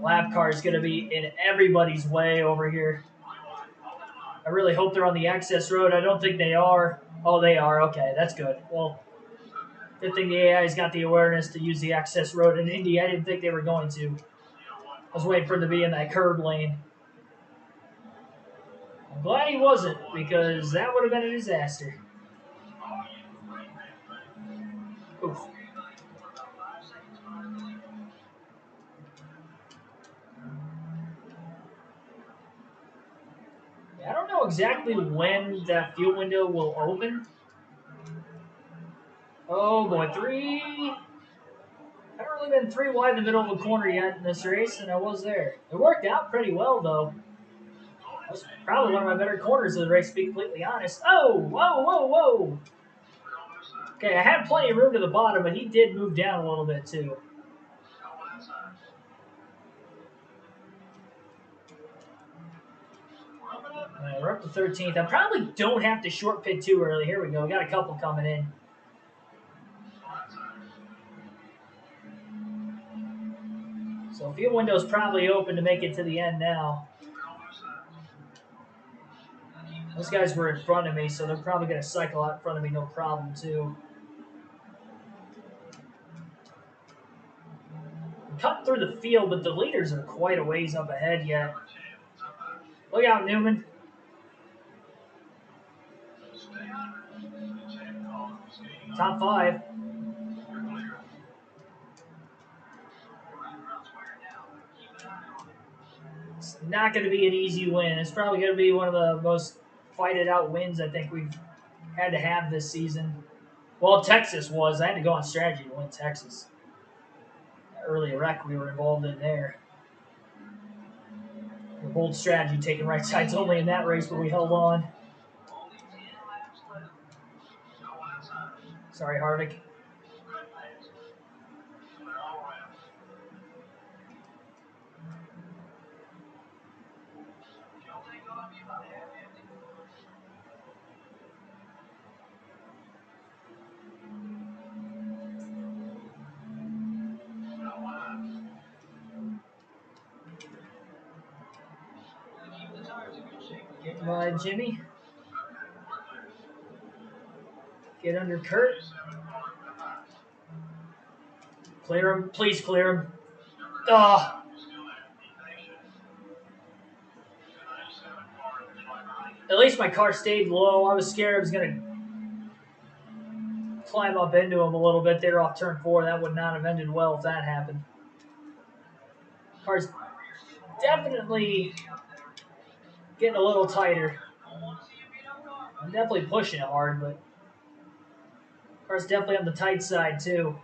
Lap car is going to be in everybody's way over here. I really hope they're on the access road. I don't think they are. Oh, they are. Okay, that's good. Well, good thing the AI's got the awareness to use the access road in Indy. I didn't think they were going to. I was waiting for him to be in that curb lane. I'm glad he wasn't, because that would have been a disaster. Oof. I don't know exactly when that fuel window will open. Oh boy, 3. I haven't really been 3 wide in the middle of a corner yet in this race, and I was there. It worked out pretty well, though. That was probably one of my better corners of the race, to be completely honest. Oh, whoa. Okay, I had plenty of room to the bottom, but he did move down a little bit, too. We're up to 13th. I probably don't have to short pit too early. Here we go. We got a couple coming in. So fuel window's probably open to make it to the end now. Those guys were in front of me, so they're probably going to cycle out in front of me no problem, too. I'm cutting through the field, but the leaders are quite a ways up ahead yet. Look out, Newman. Top 5. It's not going to be an easy win. It's probably going to be one of the most fight-it-out wins I think we've had to have this season. Well, Texas was. I had to go on strategy to win Texas. That early wreck we were involved in there. The bold strategy taking right sides only in that race, but we held on. Sorry, Harvick. Get by Jimmy. Get under Kurt. Clear him. Please clear him. Oh. At least my car stayed low. I was scared I was going to climb up into him a little bit there off turn 4. That would not have ended well if that happened. Car's definitely getting a little tighter. I'm definitely pushing it hard, but car's definitely on the tight side too.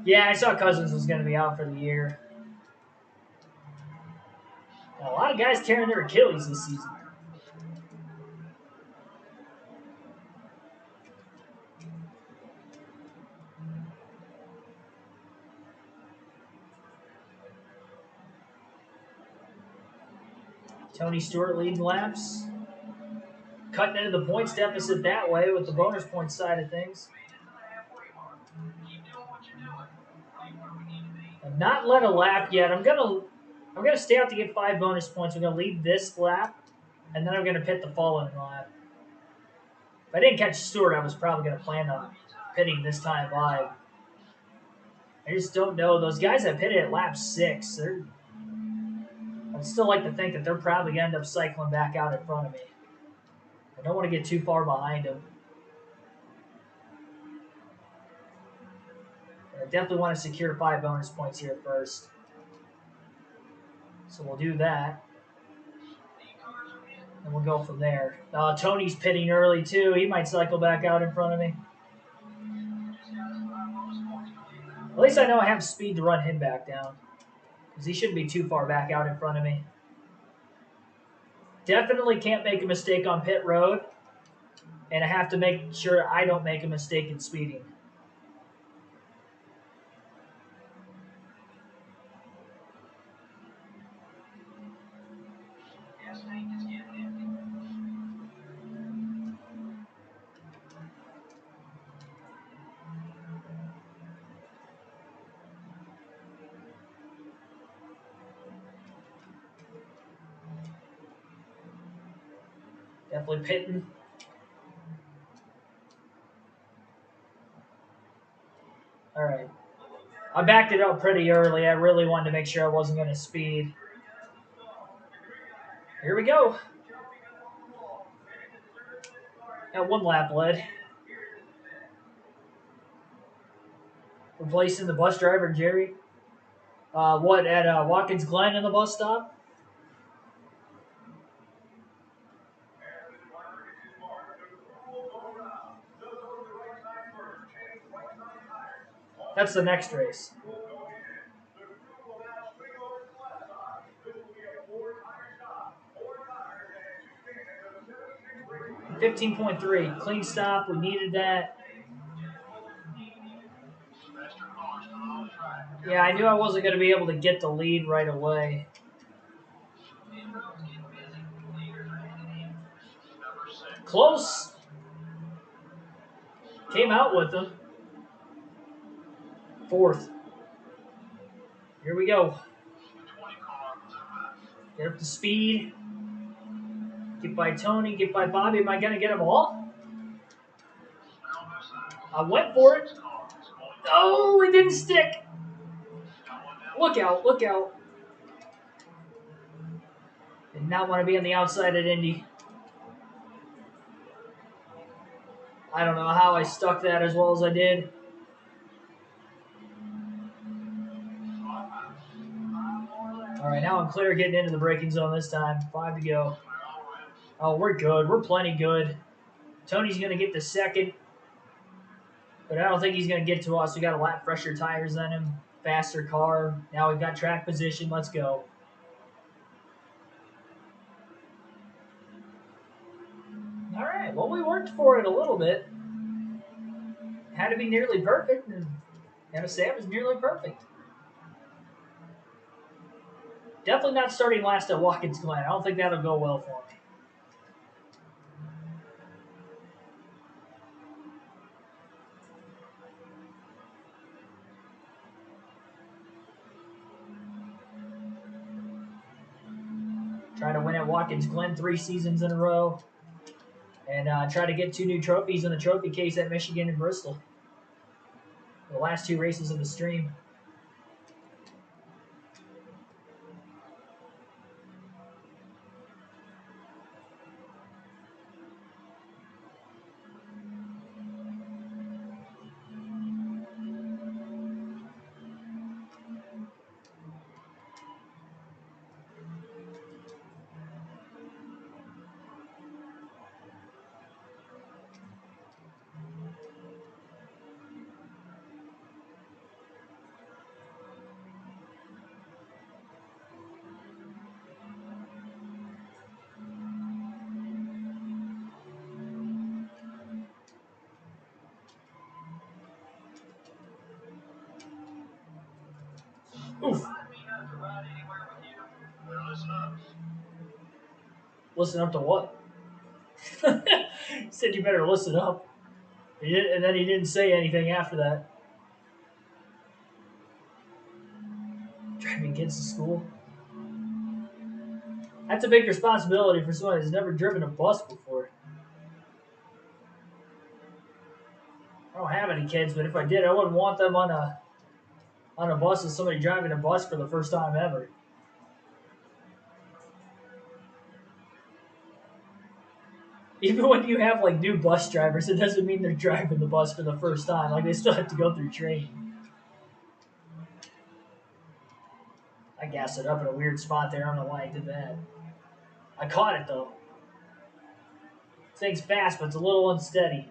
Yeah, I saw Cousins was going to be out for the year. A lot of guys tearing their Achilles this season. Tony Stewart leading laps. Cutting into the points deficit that way with the bonus points side of things. I've not led a lap yet. I'm gonna stay out to get 5 bonus points. I'm gonna lead this lap, and then I'm gonna pit the following lap. If I didn't catch Stewart, I was probably gonna plan on pitting this time live. I just don't know. Those guys that pitted at lap 6, I'd still like to think that they're probably gonna end up cycling back out in front of me. I don't want to get too far behind them. I definitely want to secure 5 bonus points here first. So we'll do that. And we'll go from there. Tony's pitting early, too. He might cycle back out in front of me. At least I know I have speed to run him back down. Because he shouldn't be too far back out in front of me. Definitely can't make a mistake on pit road. And I have to make sure I don't make a mistake in speeding. Definitely pitting. All right. I backed it up pretty early. I really wanted to make sure I wasn't going to speed. Here we go. Got 1 lap led. Replacing the bus driver, Jerry. At Watkins Glen in the bus stop? That's the next race. 15.3. Clean stop. We needed that. Yeah, I knew I wasn't going to be able to get the lead right away. Close. Came out with them. 4th. Here we go. Get up to speed. Get by Tony. Get by Bobby. Am I going to get them all? I went for it. Oh, it didn't stick. Look out. Look out. Did not want to be on the outside at Indy. I don't know how I stuck that as well as I did. All right, now I'm clear getting into the braking zone this time. 5 to go. Oh, we're good. We're plenty good. Tony's going to get the 2nd. But I don't think he's going to get to us. We got a lot fresher tires than him. Faster car. Now we've got track position. Let's go. All right. Well, we worked for it a little bit. Had to be nearly perfect. And gotta say it was nearly perfect. Definitely not starting last at Watkins Glen. I don't think that'll go well for me. Try to win at Watkins Glen 3 seasons in a row. And try to get 2 new trophies in the trophy case at Michigan and Bristol. The last 2 races of the stream. Oof. Listen up to what? He said you better listen up. And then he didn't say anything after that. Driving kids to school. That's a big responsibility for someone who's never driven a bus before. I don't have any kids, but if I did, I wouldn't want them on a bus with somebody driving a bus for the first time ever. Even when you have like new bus drivers, it doesn't mean they're driving the bus for the first time. Like they still have to go through training. I gassed it up in a weird spot there. I don't know why I did that. I caught it though. This thing's fast, but it's a little unsteady.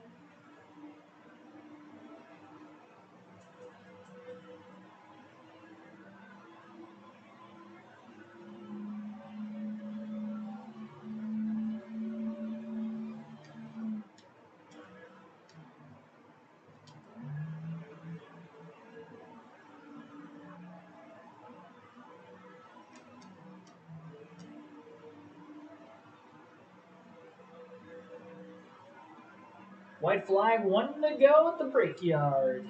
White flag, 1 to go at the brickyard.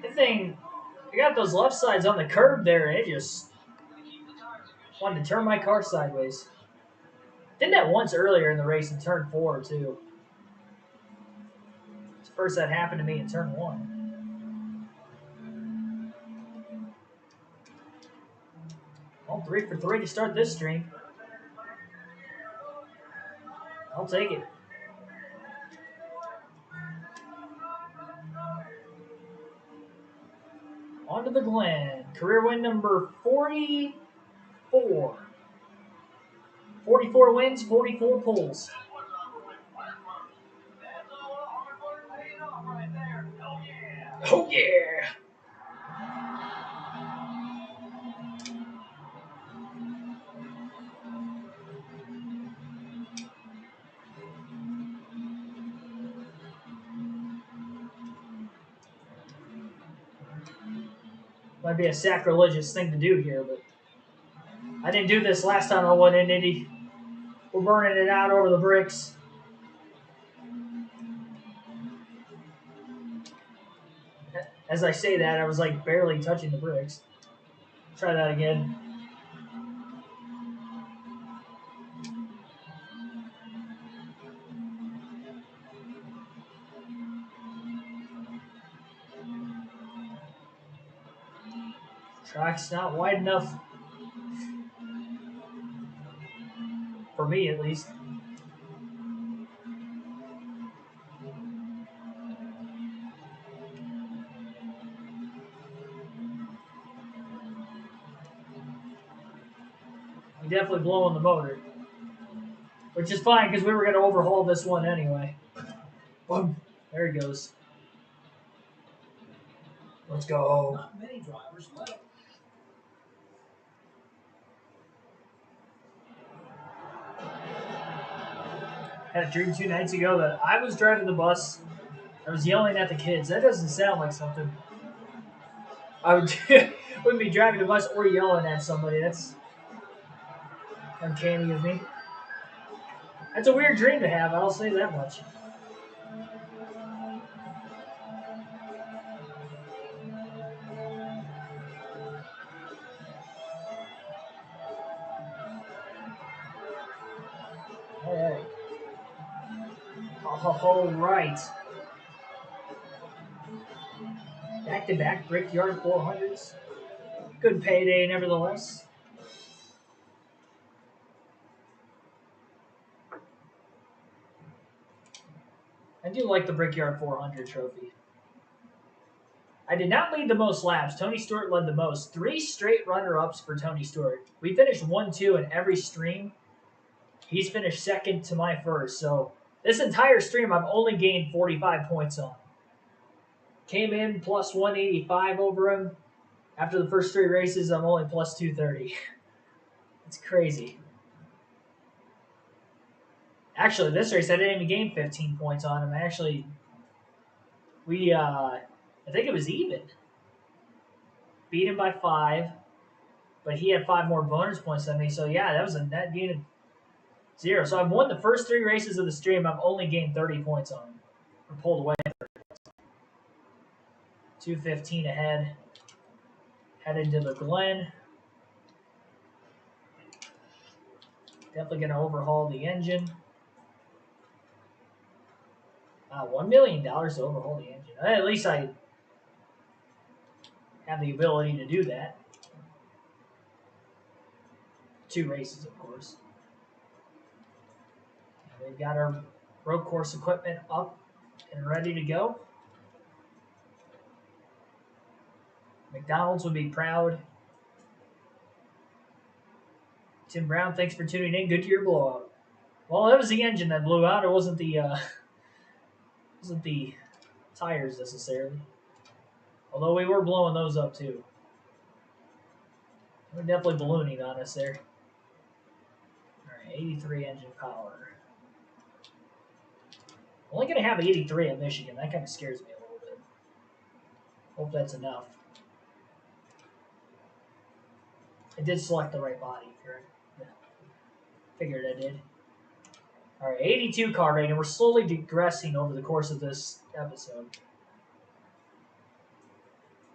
The thing, I got those left sides on the curb there, and it just wanted to turn my car sideways. Did that once earlier in the race in turn 4 too. It's the first that happened to me in turn 1. Well, 3 for 3 to start this stream. I'll take it. On to the Glen. Career win number 44. 44 wins, 44 pulls. Oh, yeah. Might be a sacrilegious thing to do here, but I didn't do this last time I went in Indy. We're burning it out over the bricks. As I say that, I was like barely touching the bricks. Try that again. Track's not wide enough. For me, at least. I'm definitely blowing the motor. Which is fine, because we were going to overhaul this one anyway. Boom. There he goes. Let's go. Not many drivers let Had a dream 2 nights ago that I was driving the bus. I was yelling at the kids. That doesn't sound like something I wouldn't be driving the bus or yelling at somebody. That's uncanny of me. That's a weird dream to have, I'll say that much. Alright. All right. Back-to-back Brickyard 400s. Good payday, nevertheless. I do like the Brickyard 400 trophy. I did not lead the most laps. Tony Stewart led the most. 3 straight runner-ups for Tony Stewart. We finished 1-2 in every stream. He's finished second to my first. So this entire stream, I've only gained 45 points on. Came in plus 185 over him. After the first 3 races, I'm only plus 230. It's crazy. Actually, this race I didn't even gain 15 points on him. I think it was even. Beat him by 5, but he had 5 more bonus points than me. So yeah, that was a net gain of 0. So I've won the first 3 races of the stream. I've only gained 30 points on him, or pulled away. 215 ahead. Headed to the Glen. Definitely going to overhaul the engine. $1 million to overhaul the engine. At least I have the ability to do that. 2 races, of course. We've got our road course equipment up and ready to go. McDonald's would be proud. Tim Brown, thanks for tuning in. Good year blowout. Well, it was the engine that blew out. It wasn't the tires necessarily. Although we were blowing those up too. We're definitely ballooning on us there. All right, 83 engine power. Only going to have 83 at Michigan. That kind of scares me a little bit. Hope that's enough. I did select the right body, correct? Yeah. Figured I did. All right, 82 car rating. We're slowly digressing over the course of this episode.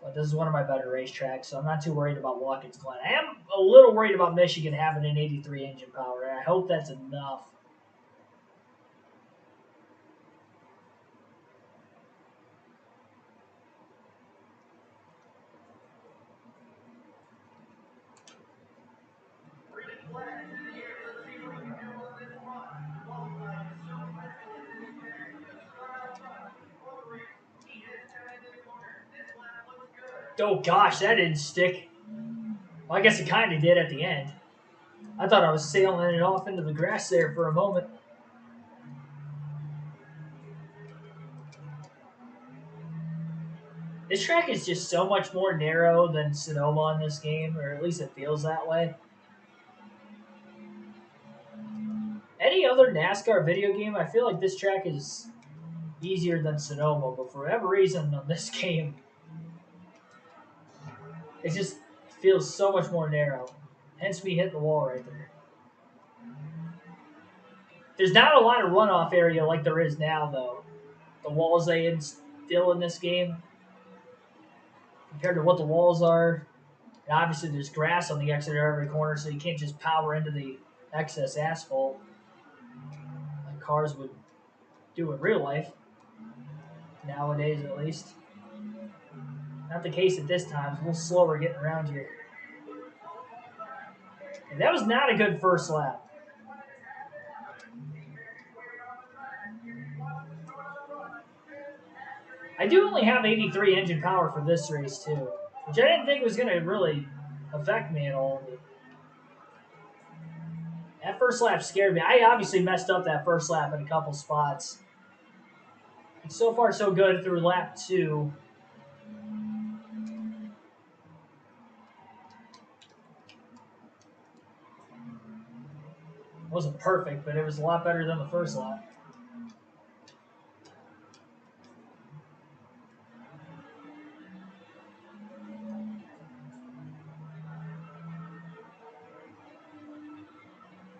But this is one of my better racetracks, so I'm not too worried about Watkins Glen. I am a little worried about Michigan having an 83 engine power. I hope that's enough. Oh gosh, that didn't stick. Well, I guess it kind of did at the end. I thought I was sailing it off into the grass there for a moment. This track is just so much more narrow than Sonoma in this game, or at least it feels that way. Any other NASCAR video game, I feel like this track is easier than Sonoma, but for whatever reason on this game, it just feels so much more narrow. Hence me hitting the wall right there. There's not a lot of runoff area like there is now, though. The walls they instill in this game, compared to what the walls are. And obviously, there's grass on the exit of every corner, so you can't just power into the excess asphalt like cars would do in real life. Nowadays, at least. Not the case at this time. It's a little slower getting around here. And that was not a good first lap. I do only have 83 engine power for this race, too, which I didn't think was going to really affect me at all. But that first lap scared me. I obviously messed up that first lap in a couple spots. And so far, so good through lap 2. It wasn't perfect, but it was a lot better than the first lap.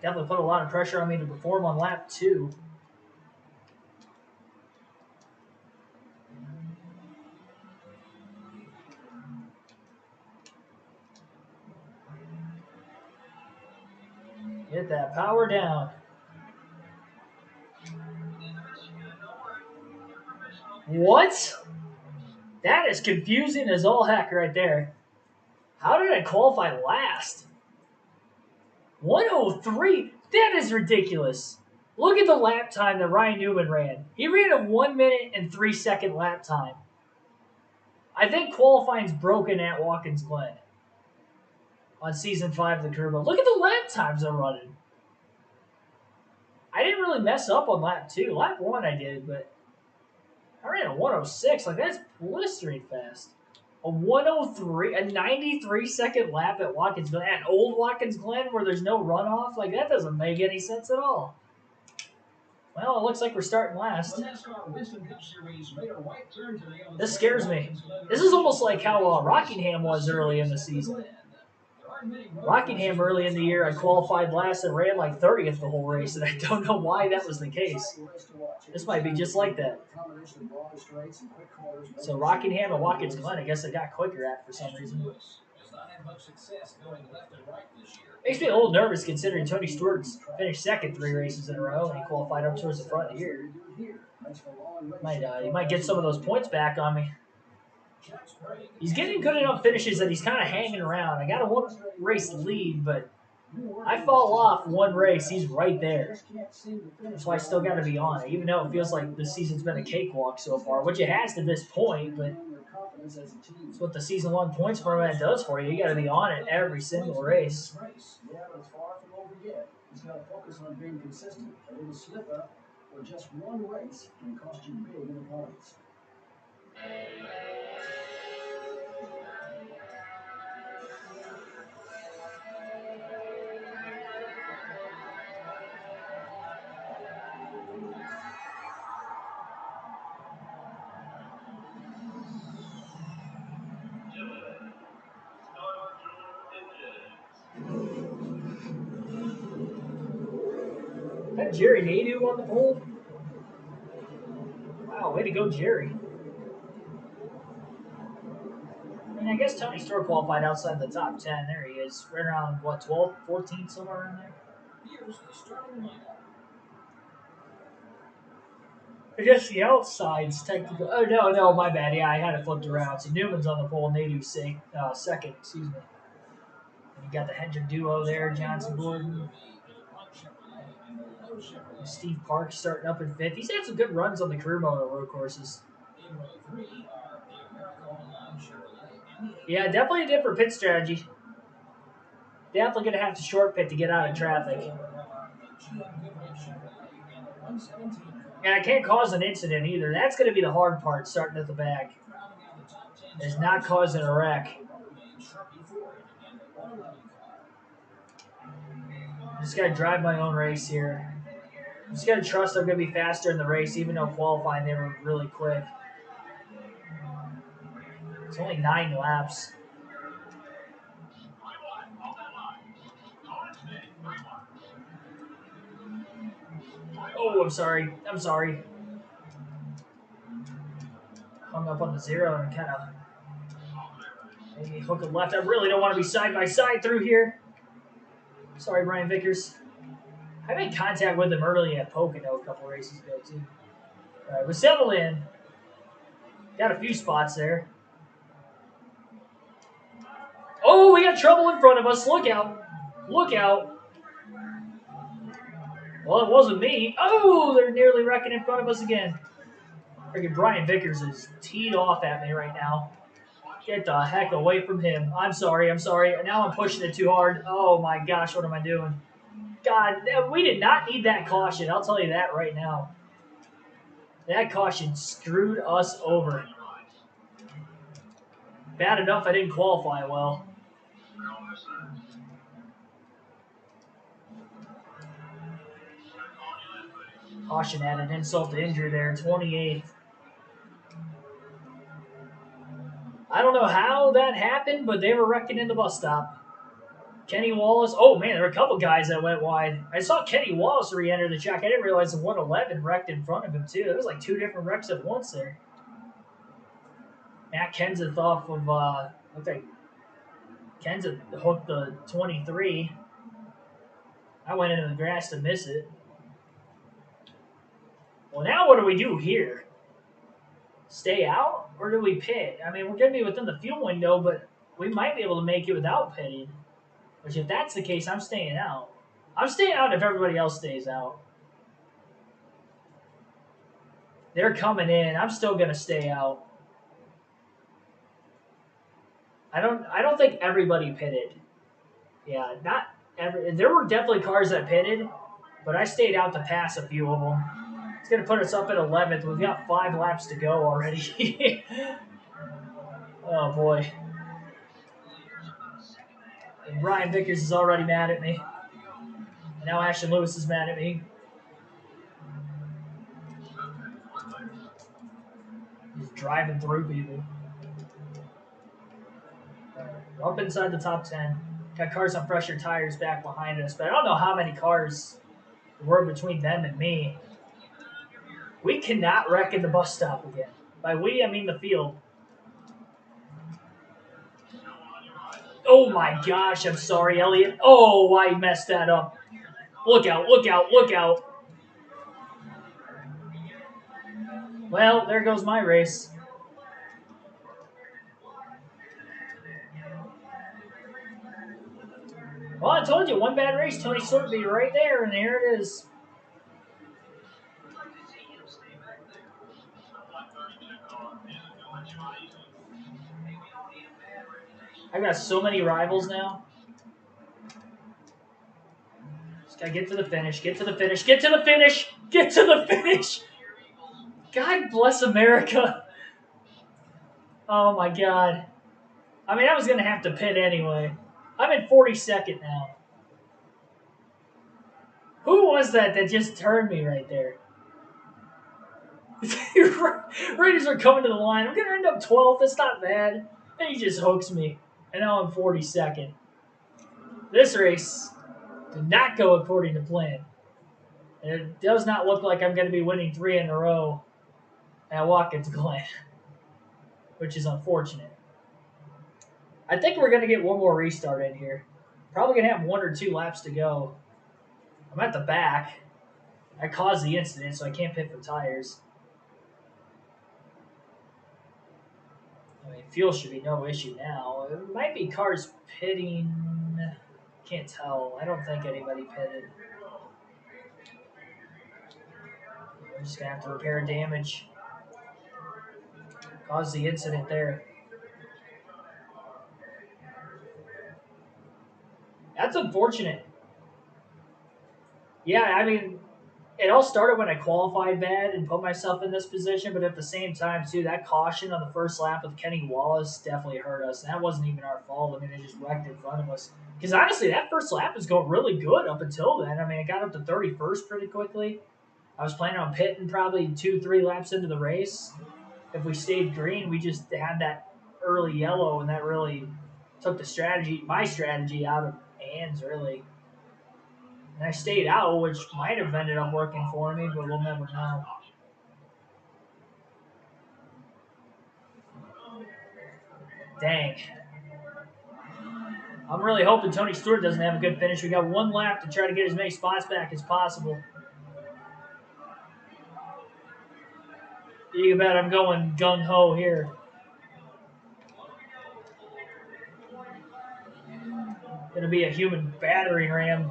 Definitely put a lot of pressure on me to perform on lap 2. Get that power down. What? That is confusing as all heck right there. How did I qualify last? 103? That is ridiculous. Look at the lap time that Ryan Newman ran. He ran a 1 minute and 3 second lap time. I think qualifying's broken at Watkins Glen on season 5 of the Turbo. Look at the lap times I'm running. I didn't really mess up on lap 2. Lap 1 I did, but I ran a 106. Like, that's blistering fast. A 103, a 93-second lap at Watkins Glen, at old Watkins Glen where there's no runoff? Like, that doesn't make any sense at all. Well, it looks like we're starting last. This scares me. This is almost like how Rockingham was early in the season. Rockingham early in the year, I qualified last and ran like 30th the whole race, and I don't know why that was the case. This might be just like that. So Rockingham and Watkins Glen, I guess I got quicker at for some reason. Makes me a little nervous considering Tony Stewart's finished second 3 races in a row, and he qualified up towards the front here. He might get some of those points back on me. He's getting good enough finishes that he's kind of hanging around. I got a 1 race lead, but I fall off 1 race, he's right there. That's why I still got to be on it, even though it feels like this season's been a cakewalk so far, which it has to this point, but it's what the season long points format does for you. You got to be on it every single race. Yeah, but it's far from over yet. He's got to focus on being consistent. A little slip up or just 1 race can cost you big in the points. Is that Jerry Nadeau on the pole? Wow, way to go, Jerry. I mean, I guess Tony Stewart qualified outside the top 10. There he is. Right around, what, 12, 14, somewhere in there? I guess the outside's technical. Oh, no, my bad. Yeah, I had it flipped around. So Newman's on the pole, Nadeau's second, excuse me. And you got the Hendrick duo there, Johnson Gordon. Steve Parks starting up in 5th. He's had some good runs on the career mode road courses. Yeah, definitely a different pit strategy. Definitely going to have to short pit to get out of traffic. And I can't cause an incident either. That's going to be the hard part, starting at the back. Is not causing a wreck. Just got to drive my own race here. Just got to trust I'm going to be faster in the race, even though qualifying they were really quick. It's only 9 laps. Oh, I'm sorry. Hung up on the 0 and kind of maybe hook it left. I really don't want to be side by side through here. Sorry, Brian Vickers. I made contact with him early at Pocono a couple races ago, too. All right, we settled in. Got a few spots there. Oh, we got trouble in front of us. Look out. Look out. Well, it wasn't me. Oh, they're nearly wrecking in front of us again. Freaking Brian Vickers is teed off at me right now. Get the heck away from him. I'm sorry. Now I'm pushing it too hard. Oh, my gosh, what am I doing? God, we did not need that caution. I'll tell you that right now. That caution screwed us over. Bad enough I didn't qualify well. Caution added insult to injury there, 28th. I don't know how that happened, but they were wrecking in the bus stop. Kenny Wallace. Oh, man, there were a couple guys that went wide. I saw Kenny Wallace re-enter the track. I didn't realize the 111 wrecked in front of him, too. There was like 2 different wrecks at once there. Matt Kenseth off of, looked like Kenseth hooked the 23. I went into the grass to miss it. Well, now what do we do here? Stay out, or do we pit? I mean, we're going to be within the fuel window, but we might be able to make it without pitting. Which, if that's the case, I'm staying out. I'm staying out if everybody else stays out. They're coming in. I'm still going to stay out. I don't think everybody pitted. Yeah, not every. There were definitely cars that pitted, but I stayed out to pass a few of them. It's going to put us up at 11th. We've got 5 laps to go already. Oh boy. And Brian Vickers is already mad at me. And now Ashton Lewis is mad at me. He's driving through people. We're up inside the top 10. Got cars on fresher tires back behind us, but I don't know how many cars were between them and me. We cannot wreck in the bus stop again. By we, I mean the field. Oh my gosh, I'm sorry, Elliot. Oh, I messed that up. Look out, look out, look out. Well, there goes my race. Well, I told you, one bad race, Tony Stewart would be right there, and here it is. I got so many rivals now. Just gotta get to the finish, get to the finish, get to the finish, get to the finish. God bless America. Oh my God. I mean, I was gonna have to pit anyway. I'm in 42nd now. Who was that just turned me right there? Raiders are coming to the line. I'm going to end up 12th. That's not bad. And he just hooks me. And now I'm 42nd. This race did not go according to plan. And it does not look like I'm going to be winning 3 in a row at Watkins Glen, which is unfortunate. I think we're going to get one more restart in here. Probably going to have 1 or 2 laps to go. I'm at the back. I caused the incident, so I can't pit for tires. I mean, fuel should be no issue now. It might be cars pitting. Can't tell. I don't think anybody pitted. We're just going to have to repair damage. Caused the incident there. That's unfortunate. Yeah, I mean, it all started when I qualified bad and put myself in this position, but at the same time, too, that caution on the first lap with Kenny Wallace definitely hurt us. And that wasn't even our fault. I mean, they just wrecked in front of us. Because honestly, that first lap was going really good up until then. I mean, it got up to 31st pretty quickly. I was planning on pitting probably 2-3 laps into the race. If we stayed green, we just had that early yellow, and that really took my strategy out of hands, really. And I stayed out, which might have ended up working for me, but we'll never know. Dang. I'm really hoping Tony Stewart doesn't have a good finish. We got 1 lap to try to get as many spots back as possible. You bet I'm going gung-ho here. Gonna be a human battering ram.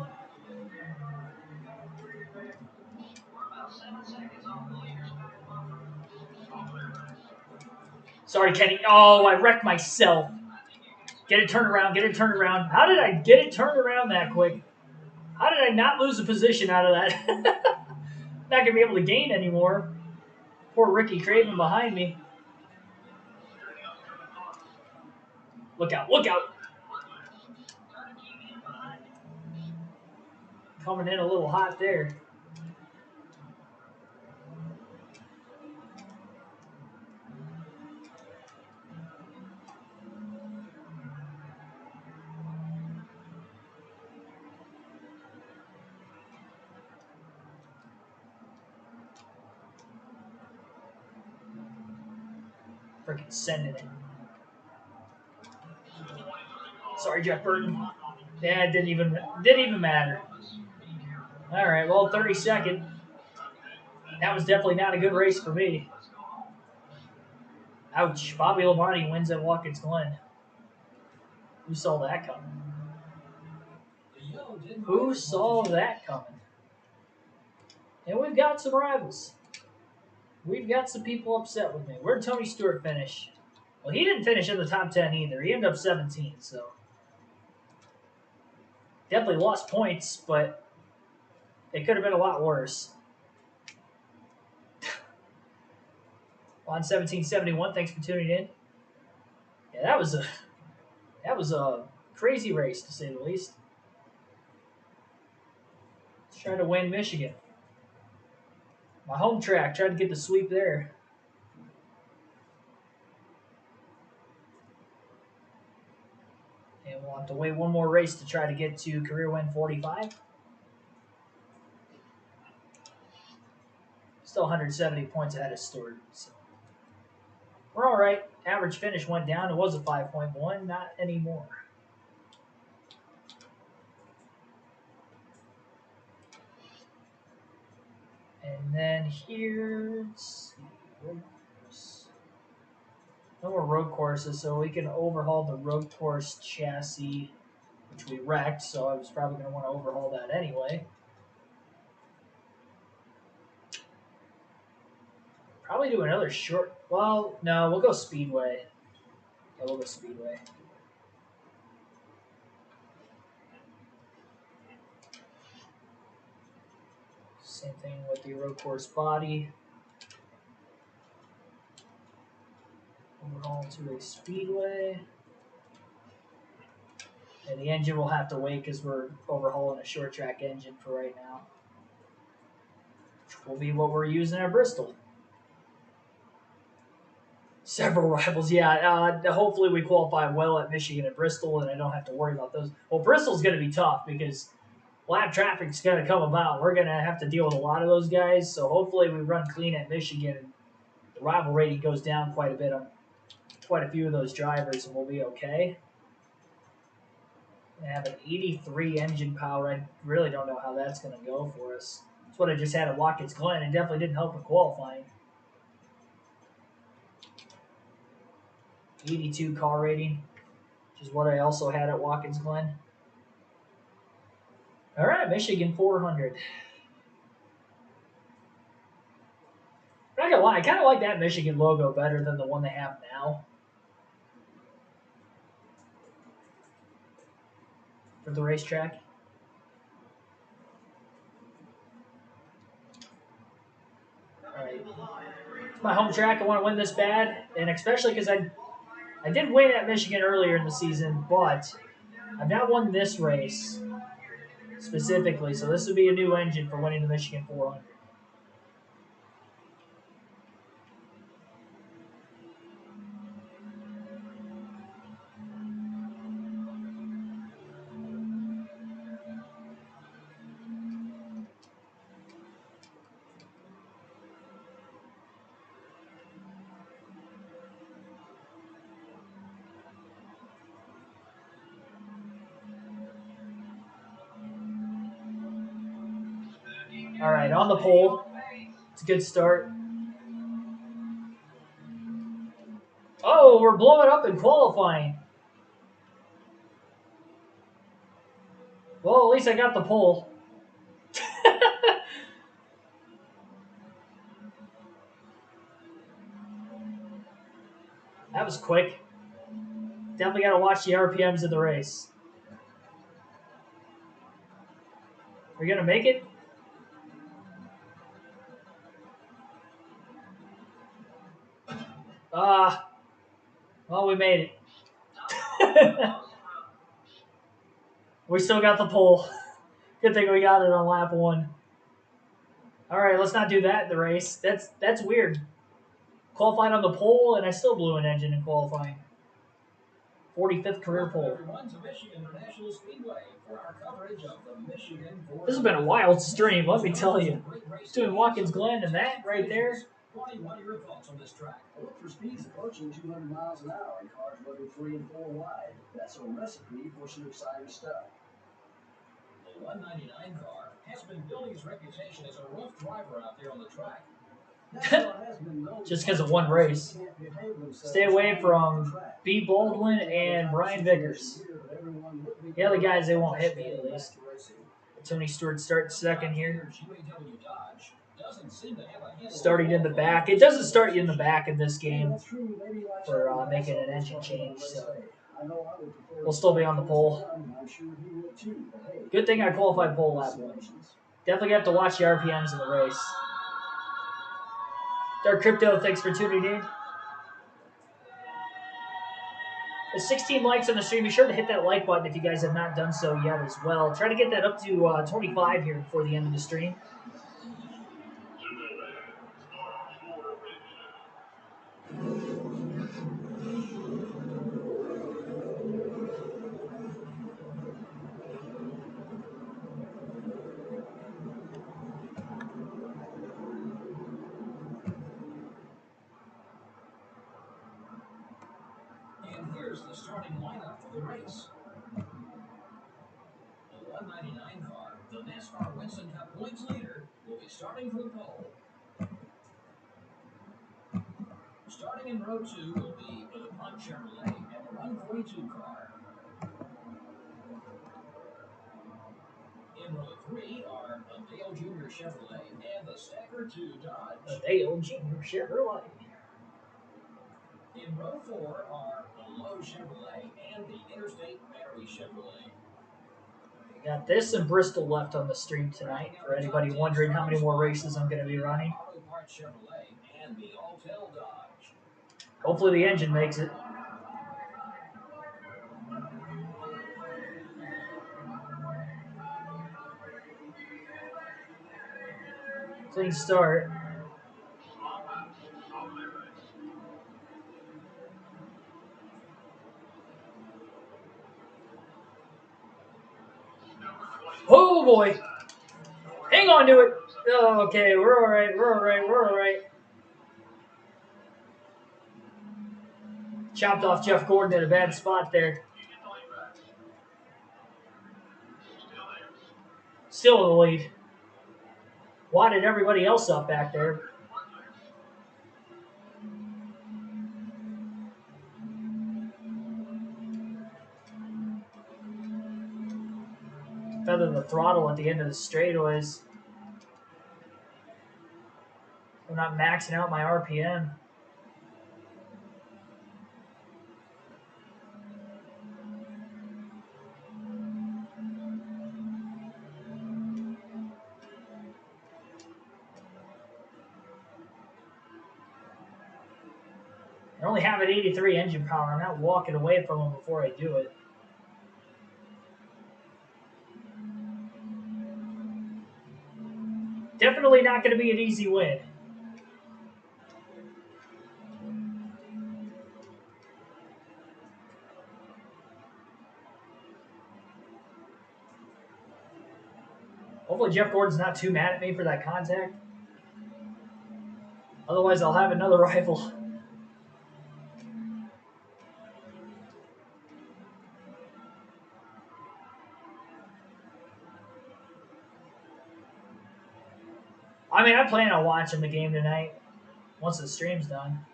Sorry, Kenny. Oh, I wrecked myself. Get it turned around. Get it turned around. How did I get it turned around that quick? How did I not lose a position out of that? Not going to be able to gain anymore. Poor Ricky Craven behind me. Look out. Look out. Coming in a little hot there. Freaking sending it. Sorry, Jeff Burton. Yeah, it didn't even matter. All right, well, 32nd. That was definitely not a good race for me. Ouch. Bobby Labonte wins at Watkins Glen. Who saw that coming? Who saw that coming? And we've got some rivals. We've got some people upset with me. Where'd Tony Stewart finish? Well, he didn't finish in the top 10 either. He ended up 17th, so definitely lost points, but it could have been a lot worse. On 1771, thanks for tuning in. Yeah, that was a crazy race to say the least. Let's try to win Michigan. My home track, tried to get the sweep there. And we'll have to wait one more race to try to get to career win 45. Still 170 points ahead of Stewart. So we're all right. Average finish went down. It was a 5.1, not anymore. And then here, let's see, road course. No more road courses, so we can overhaul the road course chassis, which we wrecked, so I was probably going to want to overhaul that anyway. Probably do another short. Well, no, we'll go Speedway. Yeah, we'll go Speedway. Same thing with the road course body. Overhaul to a Speedway. And the engine will have to wait because we're overhauling a short track engine for right now. Which will be what we're using at Bristol. Several rivals, yeah. Hopefully we qualify well at Michigan and Bristol, and I don't have to worry about those. Well, Bristol's going to be tough because lap traffic's going to come about. We're going to have to deal with a lot of those guys, so hopefully we run clean at Michigan. And the rival rating goes down quite a bit on quite a few of those drivers, and we'll be okay. I have an 83 engine power. I really don't know how that's going to go for us. That's what I just had at Watkins Glen. It definitely didn't help in qualifying. 82 car rating, which is what I also had at Watkins Glen. All right, Michigan 400. I'm not gonna lie, I kind of like that Michigan logo better than the one they have now for the racetrack. All right, it's my home track. I want to win this bad, and especially because I did win at Michigan earlier in the season, but I've not won this race specifically, so this would be a new engine for winning the Michigan 400. All right, on the pole. It's a good start. Oh, we're blowing up in qualifying. Well, at least I got the pole. That was quick. Definitely got to watch the RPMs of the race. Are you going to make it? Well, we made it. We still got the pole. Good thing we got it on lap 1. All right, let's not do that in the race. That's weird. Qualified on the pole, and I still blew an engine in qualifying. 45th career pole. This has been a wild stream, let me tell you. Doing Watkins Glen and that right there. What are your thoughts on this track? Look for speeds approaching 200 miles an hour and cars running 3 and 4 wide. That's a recipe for some exciting stuff. The 199 car has been building its reputation as a rough driver out there on the track. Just because of one race. Stay away from B. Baldwin and Brian Vickers. The other guys, they won't hit me at least. Tony Stewart starts second here. Starting in the back. It doesn't start you in the back in this game for making an engine change. So we'll still be on the pole. Good thing I qualified pole lap 1. Definitely have to watch the RPMs in the race. Dark Crypto, thanks for tuning in. There's 16 likes on the stream. Be sure to hit that like button if you guys have not done so yet as well. Try to get that up to 25 here before the end of the stream. And here's the starting lineup for the race. The 199 car, the NASCAR Winston Cup points leader, will be starting from the pole. Starting in row 2 will be the DuPont Chevrolet and the 142 car. In row 3 are the Dale Jr. Chevrolet and the Stacker 2 Dodge. The Dale Jr. Chevrolet. In row 4 are the Lowe Chevrolet and the Interstate Battery Chevrolet. We got this in Bristol left on the stream tonight. For anybody wondering how many more races I'm going to be running. Auto Parts Chevrolet and the Altel Dodge. Hopefully the engine makes it. Clean start. Oh boy! Hang on to it! Oh, okay, we're alright, we're alright, we're alright. Chopped off Jeff Gordon at a bad spot there. Still in the lead. Wadded everybody else up back there. Feather the throttle at the end of the straightaways. I'm not maxing out my RPM. I only have an 83 engine power. I'm not walking away from them before I do it. Definitely not going to be an easy win. Hopefully Jeff Gordon's not too mad at me for that contact. Otherwise, I'll have another rival. I mean, I plan on watching the game tonight once the stream's done.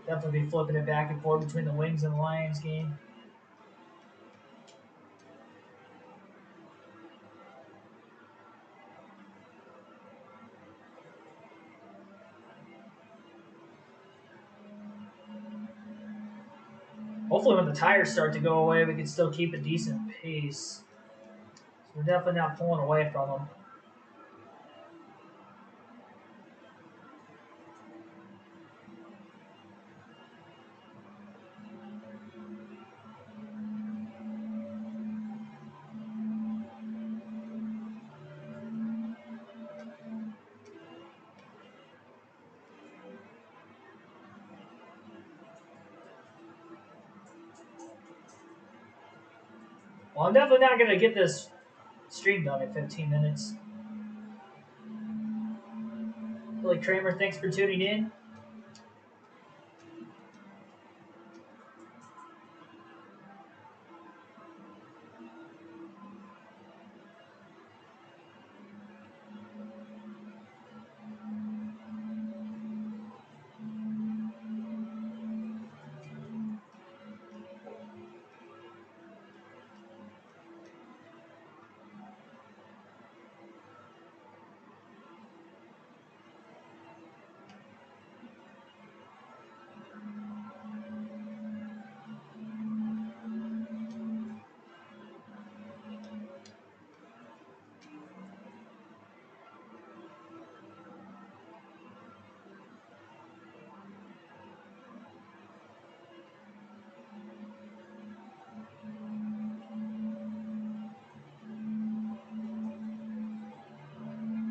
Definitely be flipping it back and forth between the Wings and the Lions game. Hopefully when the tires start to go away, we can still keep a decent pace. So we're definitely not pulling away from them. Well, I'm definitely not going to get this stream done in 15 minutes. Billy Kramer, thanks for tuning in.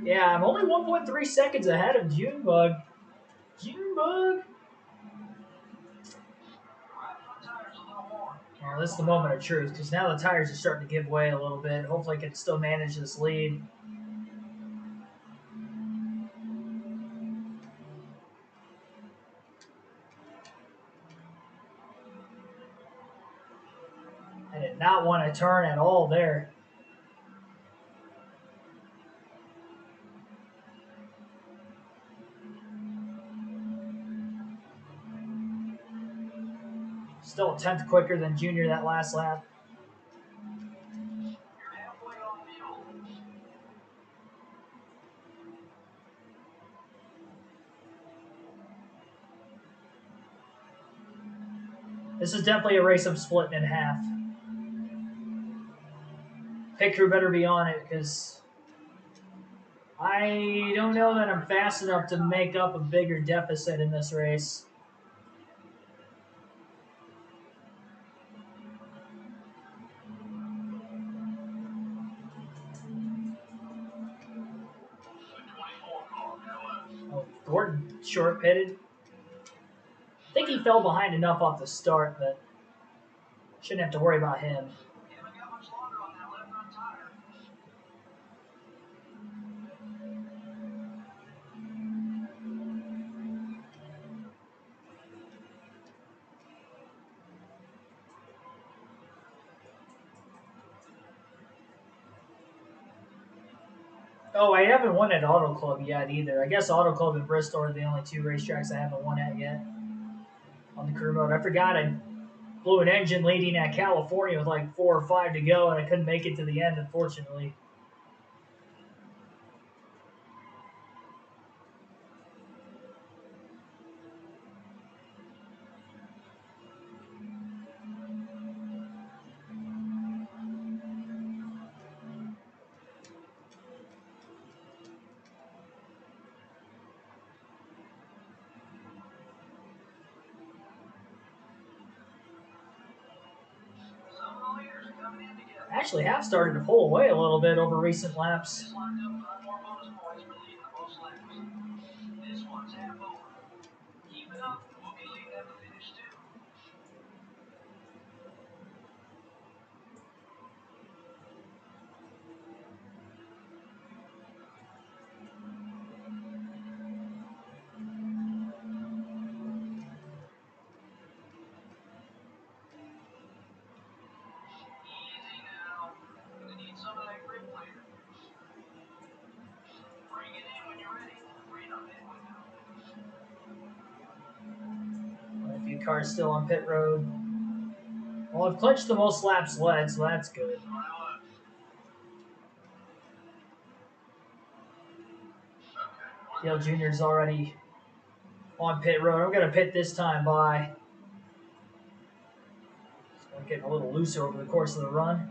Yeah, I'm only 1.3 seconds ahead of Junebug. Junebug! Well, this is the moment of truth, because now the tires are starting to give way a little bit. Hopefully I can still manage this lead. I did not want to turn at all there. Still a tenth quicker than Junior that last lap. This is definitely a race I'm splitting in half. Pit crew better be on it, because I don't know that I'm fast enough to make up a bigger deficit in this race. Oh, Gordon short pitted. I think he fell behind enough off the start that shouldn't have to worry about him. Oh, I haven't won at Auto Club yet either. I guess Auto Club and Bristol are the only two racetracks I haven't won at yet on the crew mode. I forgot I blew an engine leading at California with like 4 or 5 to go, and I couldn't make it to the end, unfortunately. Actually have started to pull away a little bit over recent laps. A few cars still on pit road. Well, I've clinched the most laps led, so that's good. Dale Jr.'s already on pit road. I'm going to pit this time by. I'm getting a little looser over the course of the run.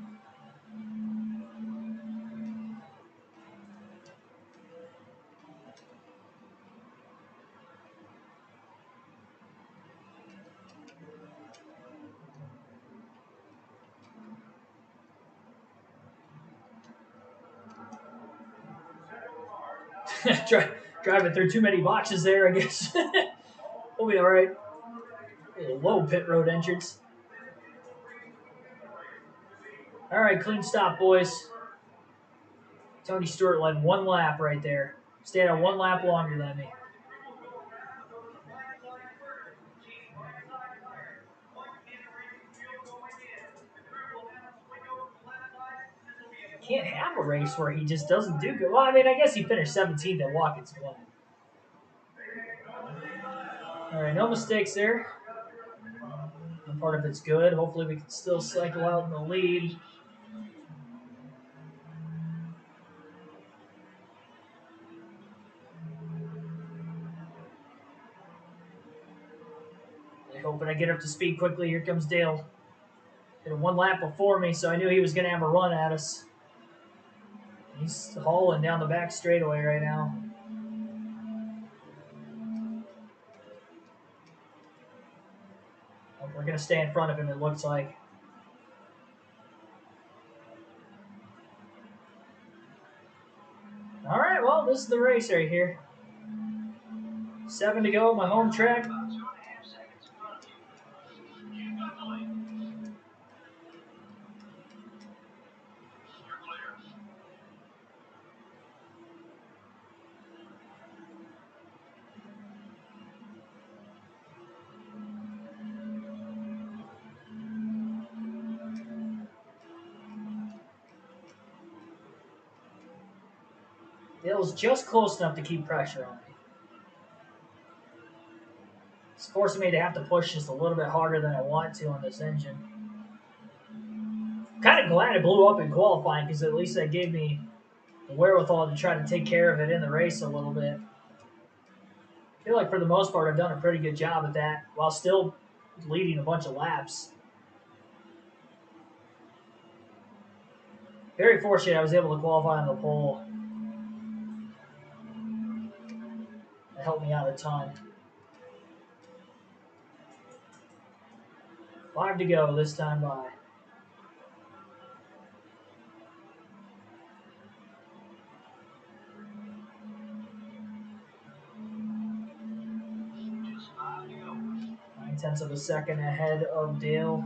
Driving through too many boxes there, I guess. We'll be all right. A little low pit road entrance. All right, clean stop, boys. Tony Stewart led 1 lap right there. Stayed on 1 lap longer than me. Can't have a race where he just doesn't do good. Well, I mean, I guess he finished 17th at Watkins Glen. All right, no mistakes there. And part of it's good. Hopefully we can still cycle out in the lead. Hoping I get up to speed quickly. Here comes Dale. Did 1 lap before me, so I knew he was going to have a run at us. He's hauling down the back straightaway right now. We're going to stay in front of him, it looks like. All right, well, this is the race right here. 7 to go, my home track. It was just close enough to keep pressure on me. It's forcing me to have to push just a little bit harder than I want to on this engine. Kind of glad it blew up in qualifying because at least that gave me the wherewithal to try to take care of it in the race a little bit. I feel like for the most part I've done a pretty good job at that while still leading a bunch of laps. Very fortunate I was able to qualify on the pole. That helped me out a ton. 5 to go this time by. Nine-tenths of a second ahead of Dale.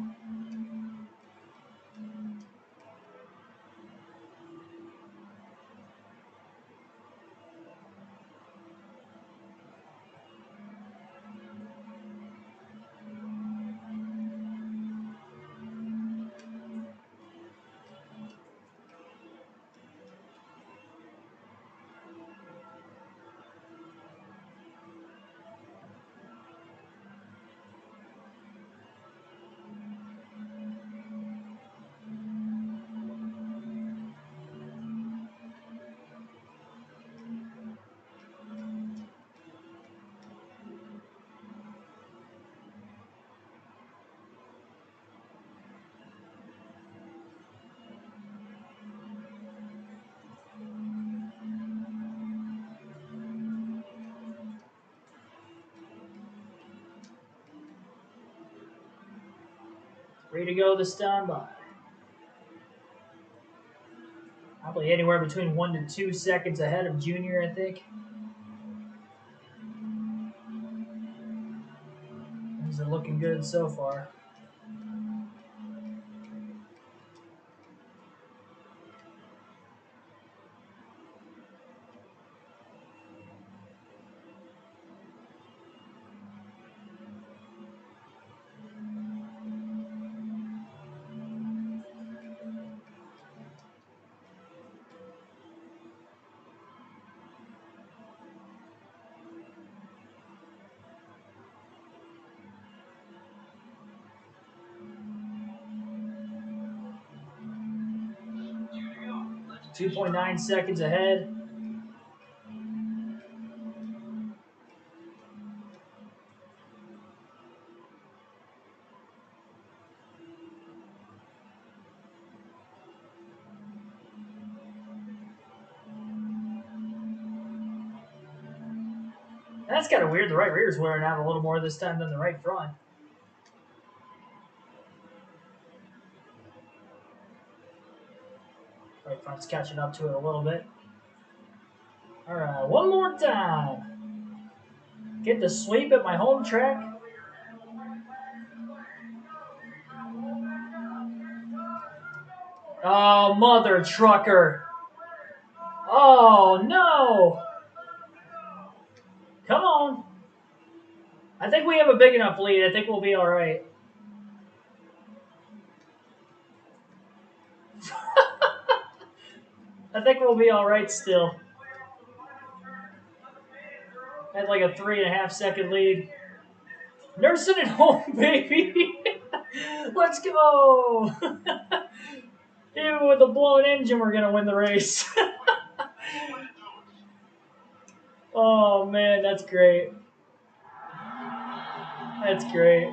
Three to go this time by. Probably anywhere between 1 to 2 seconds ahead of Junior, I think. Things are looking good so far. Two 2.9 seconds ahead. That's kind of weird. The right rear is wearing out a little more this time than the right front. Right front's catching up to it a little bit. All right, one more time. Get the sweep at my home track. Oh, mother trucker. Oh, no. Come on. I think we have a big enough lead. I think we'll be all right. I think we'll be all right still. Had like a 3.5 second lead. Nursing it home, baby. Let's go. Even with a blown engine, we're going to win the race. Oh, man, that's great. That's great.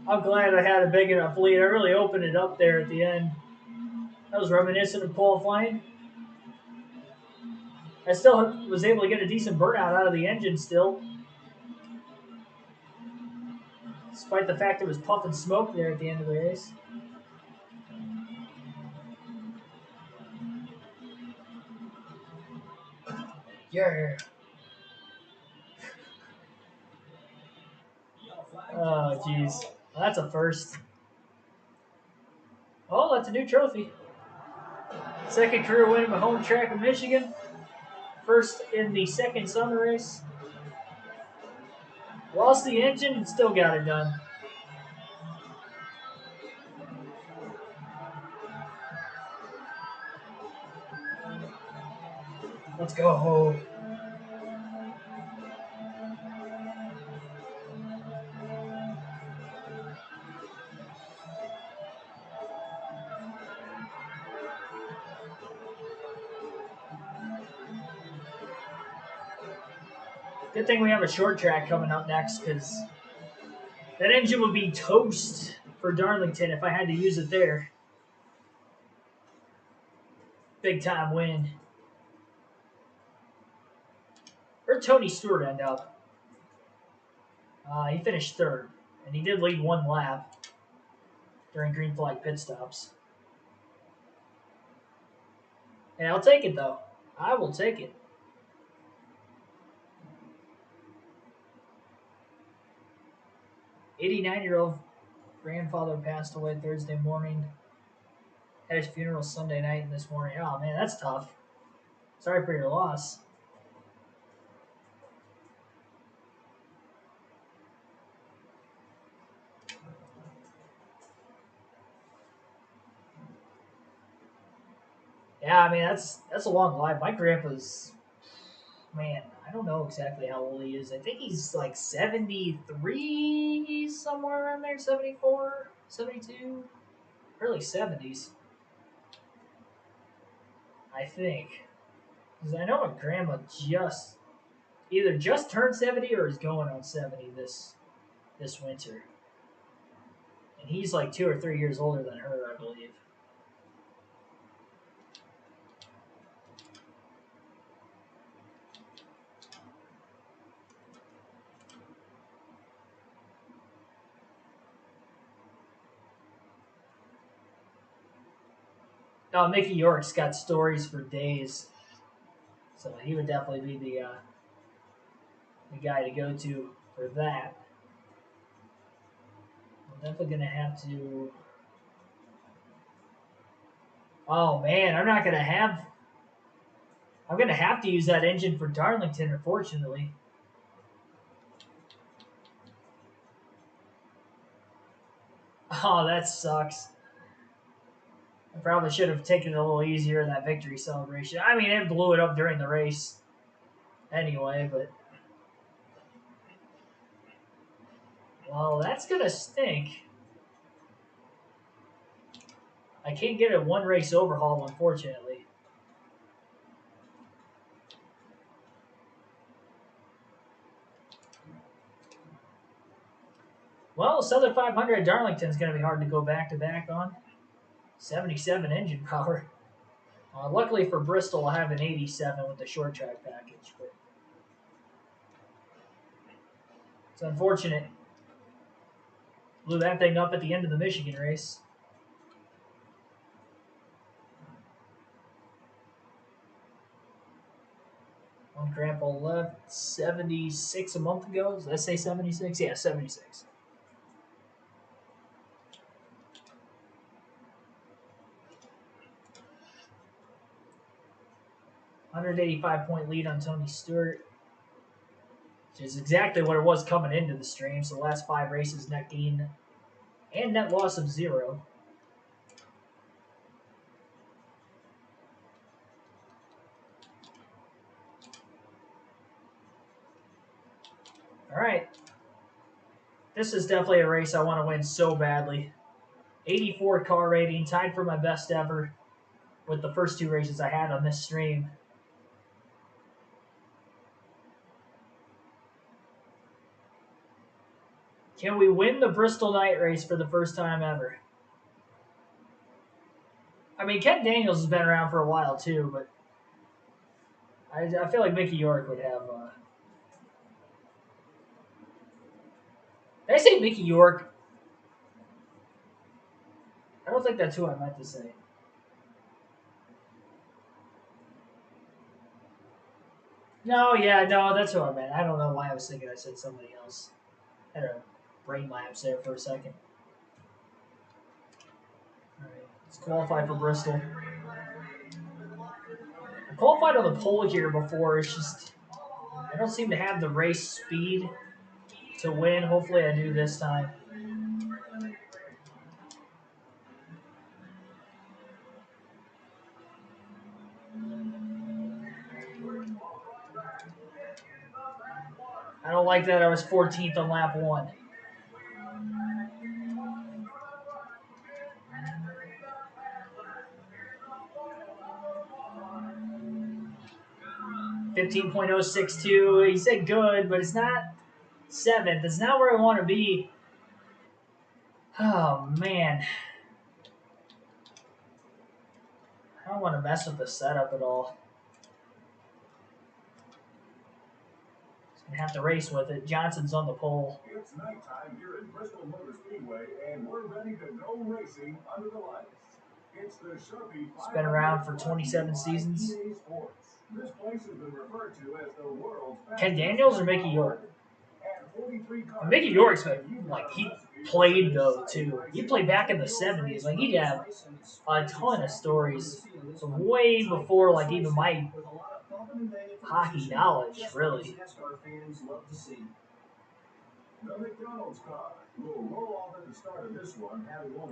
I'm glad I had a big enough lead. I really opened it up there at the end. That was reminiscent of qualifying. I still was able to get a decent burnout out of the engine still. Despite the fact it was puffing smoke there at the end of the race. Yeah. Oh, jeez. Well, that's a first. Oh, that's a new trophy. Second career win of a home track of Michigan. First in the second summer race. Lost the engine and still got it done. Let's go. Good thing we have a short track coming up next, because that engine would be toast for Darlington if I had to use it there. Big time win. Where'd Tony Stewart end up? He finished third, and he did lead one lap during green flag pit stops. And I'll take it, though. I will take it. 89-year-old grandfather passed away Thursday morning. Had his funeral Sunday night and this morning. Oh, man, that's tough. Sorry for your loss. Yeah, I mean, that's a long life. My grandpa's, man, I don't know exactly how old he is. I think he's like 73, somewhere around there, 74, 72, early 70s. I think. Because I know my grandma either just turned 70 or is going on 70 this winter. And he's like 2 or 3 years older than her, I believe. Oh, Mickey York's got stories for days. So he would definitely be the guy to go to for that. I'm definitely going to have to... Oh, man, I'm going to have to use that engine for Darlington, unfortunately. Oh, that sucks. I probably should have taken it a little easier in that victory celebration. I mean, it blew it up during the race anyway, but... Well, that's going to stink. I can't get a one-race overhaul, unfortunately. Well, Southern 500 at Darlington is going to be hard to go back-to-back on. 77 engine power. Luckily for Bristol, I have an 87 with the short track package. But it's unfortunate. Blew that thing up at the end of the Michigan race. One grandpa left 76 a month ago. Did I say 76? Yeah, 76. $185-point lead on Tony Stewart, which is exactly what it was coming into the stream. So the last 5 races, net gain and net loss of 0. All right. This is definitely a race I want to win so badly. 84 car rating, tied for my best ever with the first 2 races I had on this stream. Can we win the Bristol night race for the first time ever? I mean, Ken Daniels has been around for a while too, but I feel like Mickey York would have Did I say Mickey York? I don't think that's who I meant to say. No, yeah, no, that's who I meant. I don't know why I was thinking I said somebody else. I had a brain lapse there for a second. All right, let's qualify for Bristol. I qualified on the pole here before. It's just I don't seem to have the race speed to win. Hopefully, I do this time. I don't like that I was 14th on lap 1. 15.062. He said good, but it's not 7th. It's not where I want to be. Oh, man. I don't want to mess with the setup at all. Just going to have to race with it. Johnson's on the pole. It's nighttime here at Bristol Motor Speedway, and we're ready to go racing under the lights. It's the Sharpie. It's been around for 27 seasons. This place has been referred to as the world's Ken Daniels or Mickey York? And Mickey York's like he played though too. He played back in the 70s. Like he'd have a ton of stories. So way before like even my hockey knowledge, really.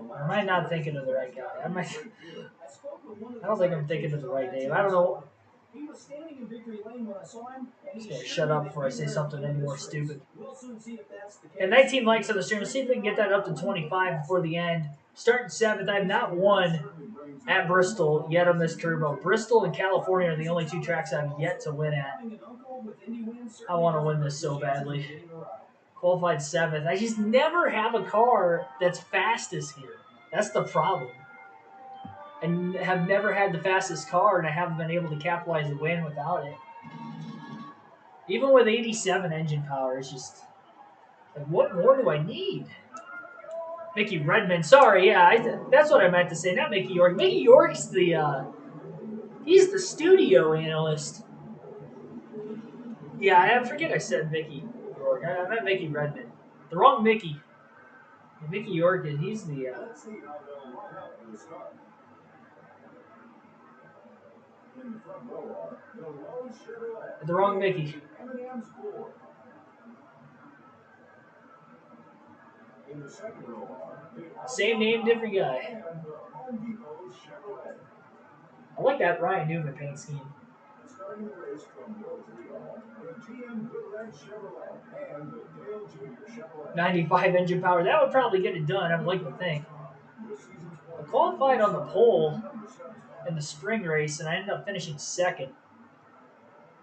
Or am I not thinking of the right guy? I don't think I'm thinking of the right name. I don't know. He was standing in victory lane when I saw him, and Just gonna shut up before I say something any more stupid. We'll soon see if that's the case. And 19 likes on the stream. Let's see if we can get that up to 25 before the end. Starting 7th. I have not won at Bristol yet on this turbo. Bristol and California are the only 2 tracks I've yet to win at. I want to win this so badly. Qualified 7th. I just never have a car that's fastest here. That's the problem. I have never had the fastest car, and I haven't been able to capitalize the win without it. Even with 87 engine power, it's just like, what more do I need? Mickey Redmond, sorry, yeah, that's what I meant to say. Not Mickey York. Mickey York's he's the studio analyst. Yeah, I forget I said Mickey York. I meant Mickey Redmond. The wrong Mickey. Mickey York, he's the. The wrong Mickey. Same name, different guy. I like that Ryan Newman paint scheme. 95 engine power. That would probably get it done, I would like to think. I qualified on the pole in the spring race, and I ended up finishing 2nd.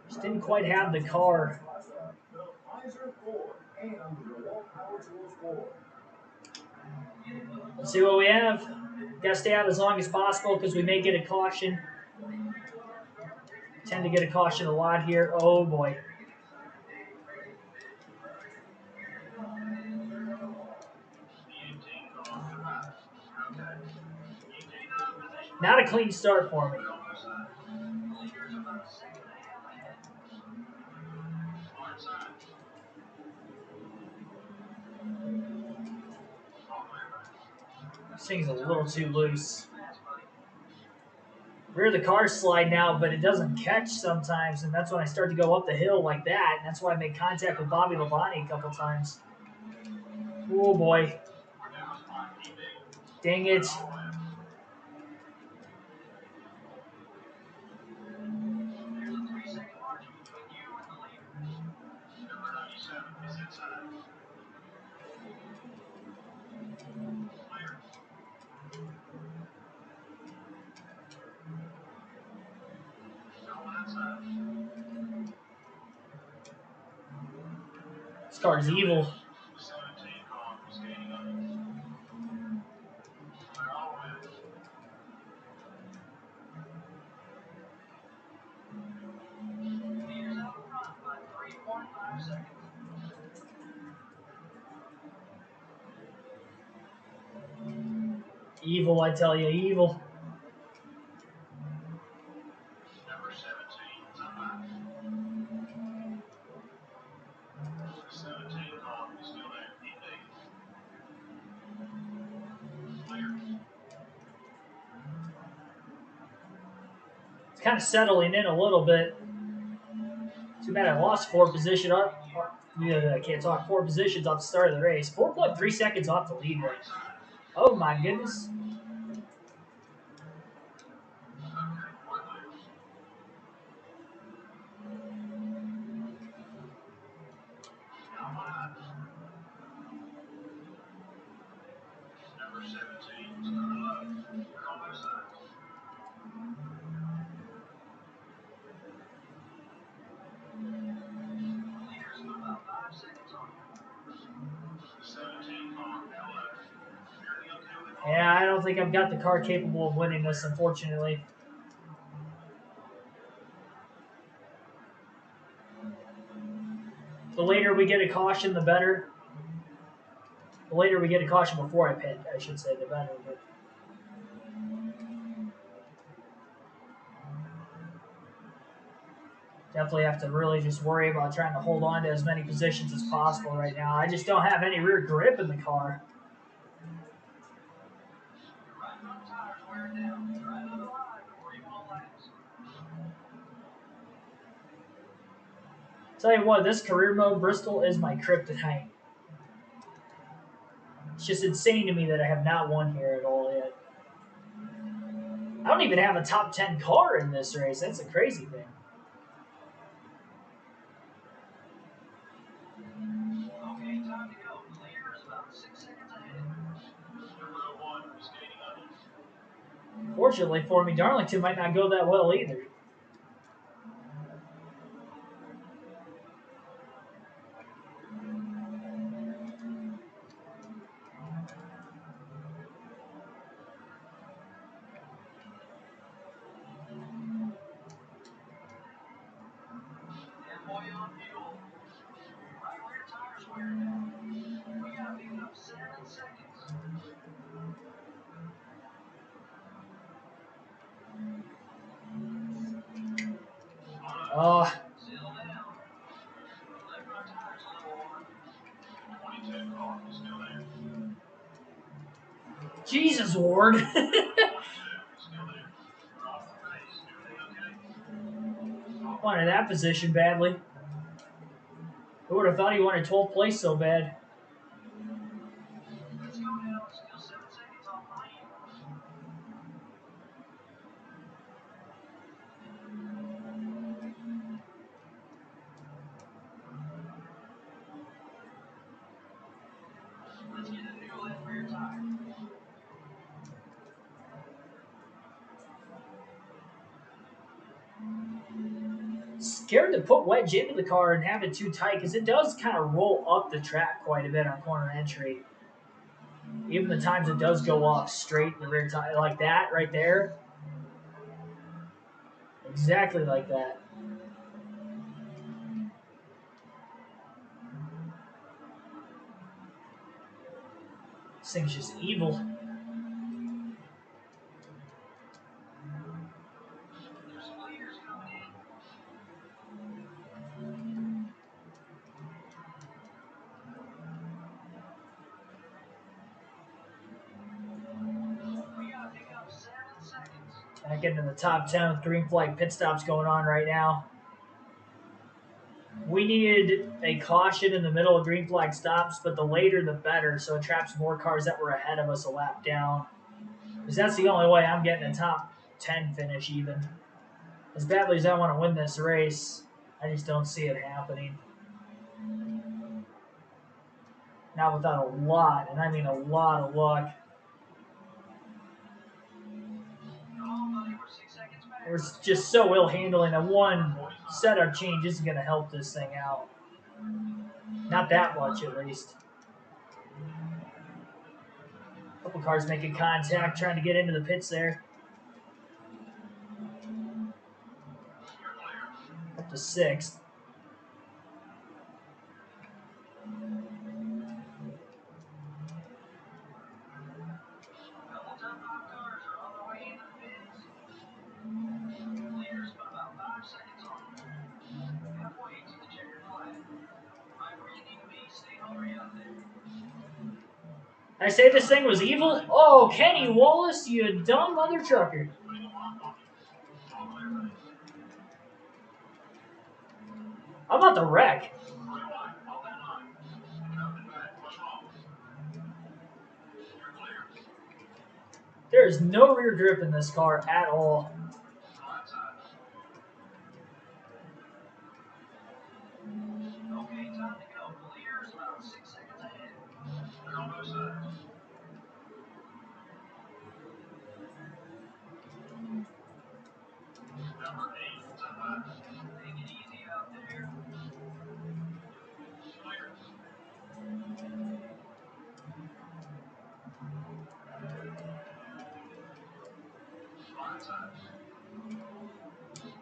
Just didn't quite have the car. Let's see what we have. Got to stay out as long as possible because we may get a caution. Tend to get a caution a lot here. Oh boy. Not a clean start for me. This thing's a little too loose. Rear of the car slide now, but it doesn't catch sometimes, and that's when I start to go up the hill like that. And that's why I made contact with Bobby Labonte a couple times. Oh boy. Dang it. This car's evil. Evil, I tell you, evil. Number 17, timeout. 17 car is still there. Indeed. Clear. It's kind of settling in a little bit. Too bad I lost 4 position up. Yeah, I can't talk. 4 positions off the start of the race. 4.3 seconds off the lead right now. Oh my goodness. Number 17, starting low. Clear on both sides. Leaders about 5 seconds on you. 17 car now left. Nearly up to it. Yeah, I don't think I've got the car capable of winning this, unfortunately. The later we get a caution, the better. The later we get a caution before I pit, I should say, the better. But definitely have to really just worry about trying to hold on to as many positions as possible right now. I just don't have any rear grip in the car. Your right front tire's wearing down. Try another line before you want to last. Tell you what, this career mode Bristol is my kryptonite. It's just insane to me that I have not won here at all yet. I don't even have a top 10 car in this race. That's a crazy thing. Okay, time to go. The leader is about 6 seconds ahead. Number 01 is gaining on you. Fortunately for me, Darlington might not go that well either. And boy on fuel. Right rear tire's wearing down. We gotta pick up 7 seconds. Oh, Settle down. Left front tire's a little warm. 22 car is still there. Jesus, Ward. 22 is still there. We're off the race. Everything okay? Wanted that position badly. Who would have thought he wanted 12th place so bad? Let's go now. Still 7 seconds off the lead. Let's get a new left rear tire. Scared to put wedge into the car and have it too tight because it does kind of roll up the track quite a bit on corner entry. Even the times it does go off straight in the rear tire, like that right there. Exactly like that. This thing's just evil. There's some leaders coming in. We gotta pick up 7 seconds. Back into the top 10 with green flag pit stops going on right now. We needed a caution in the middle of green flag stops, but the later the better, so it traps more cars that were ahead of us a lap down. Because that's the only way I'm getting a top 10 finish even. As badly as I want to win this race, I just don't see it happening. Not without a lot, and I mean a lot of luck. Come on, buddy. We're 6 seconds back. We're just so ill handling that one setup change isn't going to help this thing out. Not that much, at least. A couple cars making contact, trying to get into the pits there. Up to 6th. Double time I say this thing was evil? Oh, Kenny Wallace, you dumb mother trucker. I'm about to wreck. There is no rear grip in this car at all.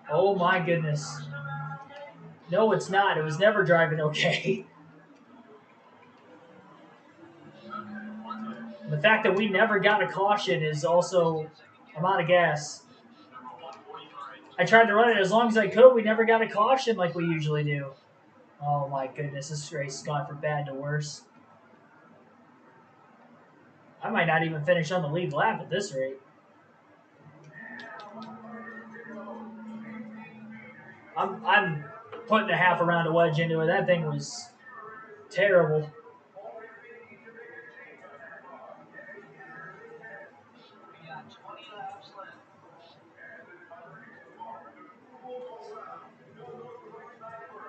Oh my goodness. No, it's not. It was never driving okay. The fact that we never got a caution is also, I'm out of gas. I tried to run it as long as I could. We never got a caution like we usually do. Oh my goodness, this race has gone from bad to worse. I might not even finish on the lead lap at this rate. I'm putting a half a round of wedge into it. That thing was terrible.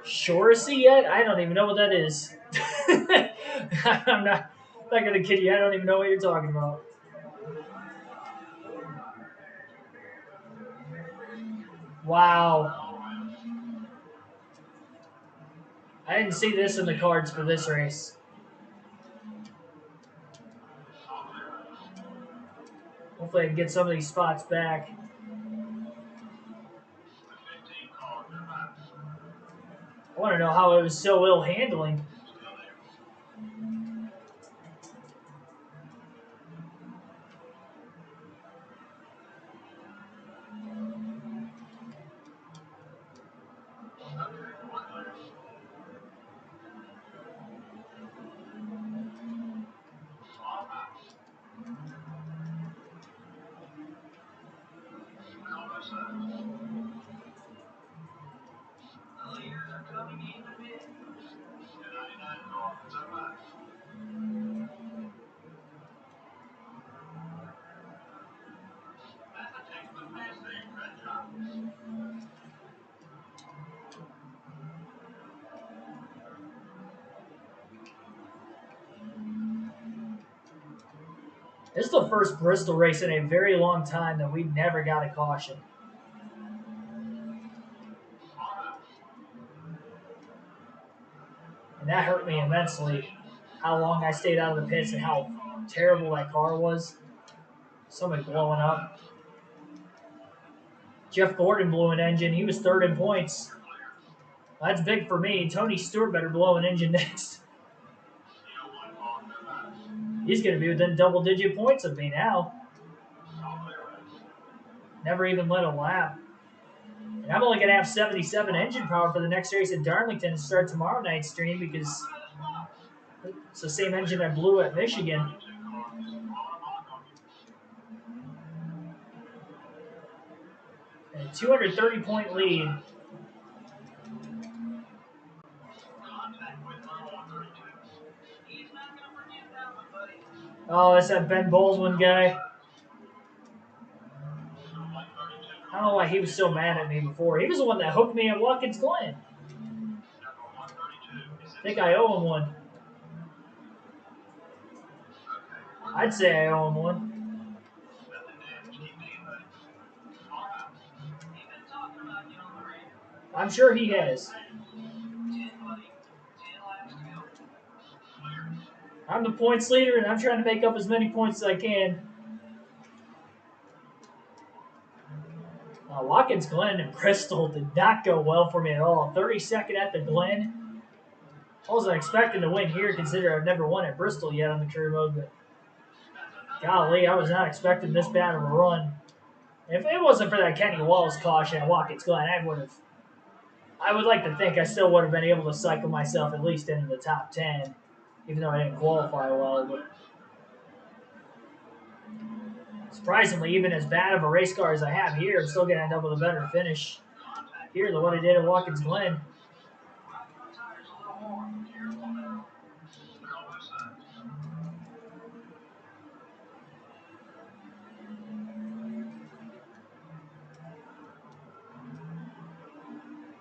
Shoresy yet? I don't even know what that is. I'm not gonna kid you. I don't even know what you're talking about. Wow. I didn't see this in the cards for this race. Hopefully I can get some of these spots back. I want to know how it was so ill handling. This is the first Bristol race in a very long time that we never got a caution. And that hurt me immensely. How long I stayed out of the pits and how terrible that car was. Somebody blowing up. Jeff Gordon blew an engine. He was third in points. That's big for me. Tony Stewart better blow an engine next. He's going to be within double-digit points of me now. Never even led a lap. And I'm only going to have 77 engine power for the next race at Darlington to start tomorrow night's stream because it's the same engine I blew at Michigan. And a 230-point lead. Oh, that's that Ben Baldwin guy. I don't know why he was so mad at me before. He was the one that hooked me at Watkins Glen. I think I owe him one. I'd say I owe him one. I'm sure he has. I'm the points leader, and I'm trying to make up as many points as I can. Watkins Glen and Bristol did not go well for me at all. 32nd at the Glen. I wasn't expecting to win here, considering I've never won at Bristol yet on the career mode, but golly, I was not expecting this bad of a run. If it wasn't for that Kenny Wallace caution at Watkins Glen, I would like to think I still would have been able to cycle myself at least into the top 10, even though I didn't qualify well. But Surprisingly, even as bad of a race car as I have here, I'm still going to end up with a better finish here than what I did at Watkins Glen.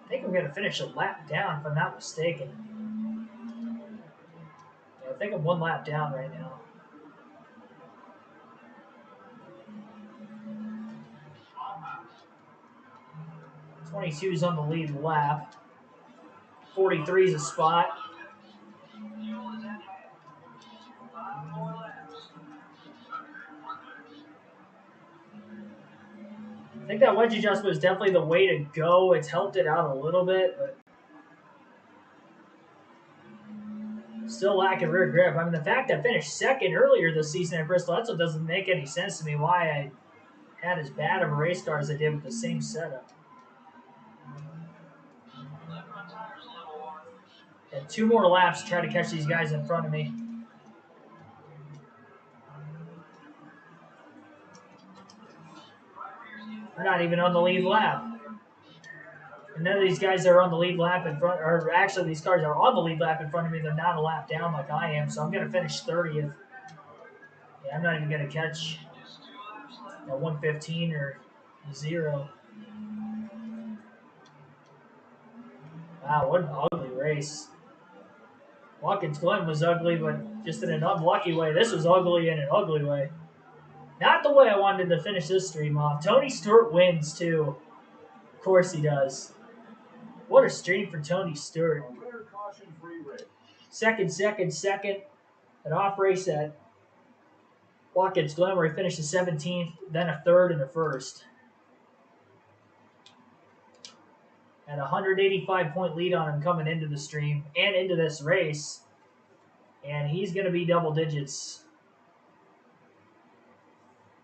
I think I'm going to finish a lap down, if I'm not mistaken. Yeah, I think I'm one lap down right now. 22 is on the lead lap. 43 is a spot. I think that wedge adjustment is definitely the way to go. It's helped it out a little bit, but still lacking rear grip. I mean, the fact I finished second earlier this season at Bristol, that's what doesn't make any sense to me why I had as bad of a race car as I did with the same setup. Got 2 more laps to try to catch these guys in front of me. We're not even on the lead lap. And none of these guys are on the lead lap in front, or actually these cars are on the lead lap in front of me. They're not a lap down like I am, so I'm going to finish 30th. Yeah, I'm not even going to catch a 115 or 0. Wow, what an ugly race. Watkins Glen was ugly, but just in an unlucky way. This was ugly in an ugly way. Not the way I wanted to finish this stream off. Tony Stewart wins, too. Of course he does. What a stream for Tony Stewart. Second. An off race at Watkins Glen where he finished 17th, then a third and a first. And a 185-point lead on him coming into the stream and into this race. And he's going to be double digits.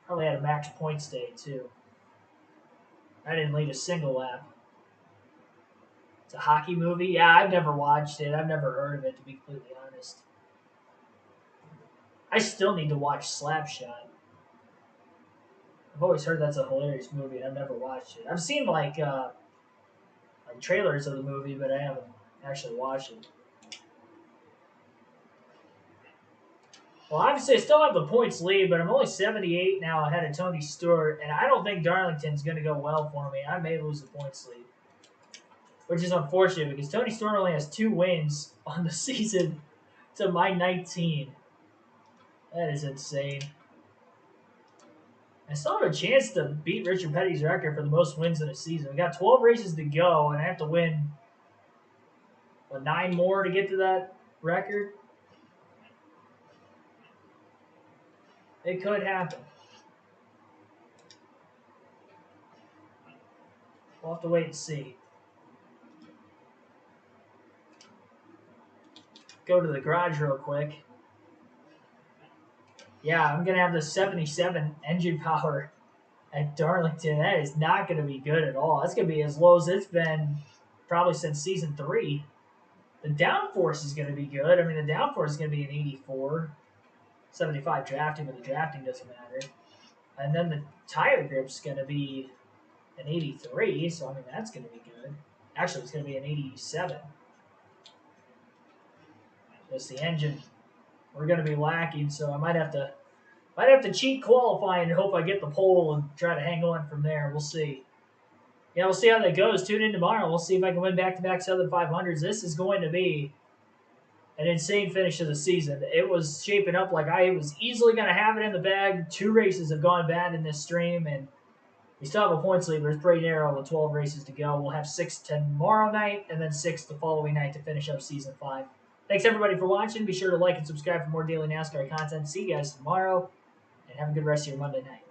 Probably had a max points day, too. I didn't lead a single lap. It's a hockey movie? Yeah, I've never watched it. I've never heard of it, to be completely honest. I still need to watch Slapshot. I've always heard that's a hilarious movie, and I've never watched it. I've seen, like trailers of the movie, but I haven't actually watched it. Well, obviously, I still have the points lead, but I'm only 78 now ahead of Tony Stewart, and I don't think Darlington's going to go well for me. I may lose the points lead, which is unfortunate because Tony Stewart only has 2 wins on the season to my 19. That is insane. I still have a chance to beat Richard Petty's record for the most wins in a season. We got 12 races to go, and I have to win 9 more to get to that record. It could happen. We'll have to wait and see. Go to the garage real quick. Yeah, I'm going to have the 77 engine power at Darlington. That is not going to be good at all. That's going to be as low as it's been probably since Season 3. The downforce is going to be good. I mean, the downforce is going to be an 84. 75 drafting, but the drafting doesn't matter. And then the tire grip's going to be an 83, so I mean, that's going to be good. Actually, it's going to be an 87. Just the engine, we're going to be lacking, so I might have to cheat qualifying and hope I get the pole and try to hang on from there. We'll see. Yeah, we'll see how that goes. Tune in tomorrow. We'll see if I can win back-to-back Southern 500s. This is going to be an insane finish of the season. It was shaping up like I was easily going to have it in the bag. 2 races have gone bad in this stream, and we still have a points lead, but it's pretty narrow with 12 races to go. We'll have 6 tomorrow night, and then 6 the following night to finish up Season 5. Thanks, everybody, for watching. Be sure to like and subscribe for more daily NASCAR content. See you guys tomorrow, and have a good rest of your Monday night.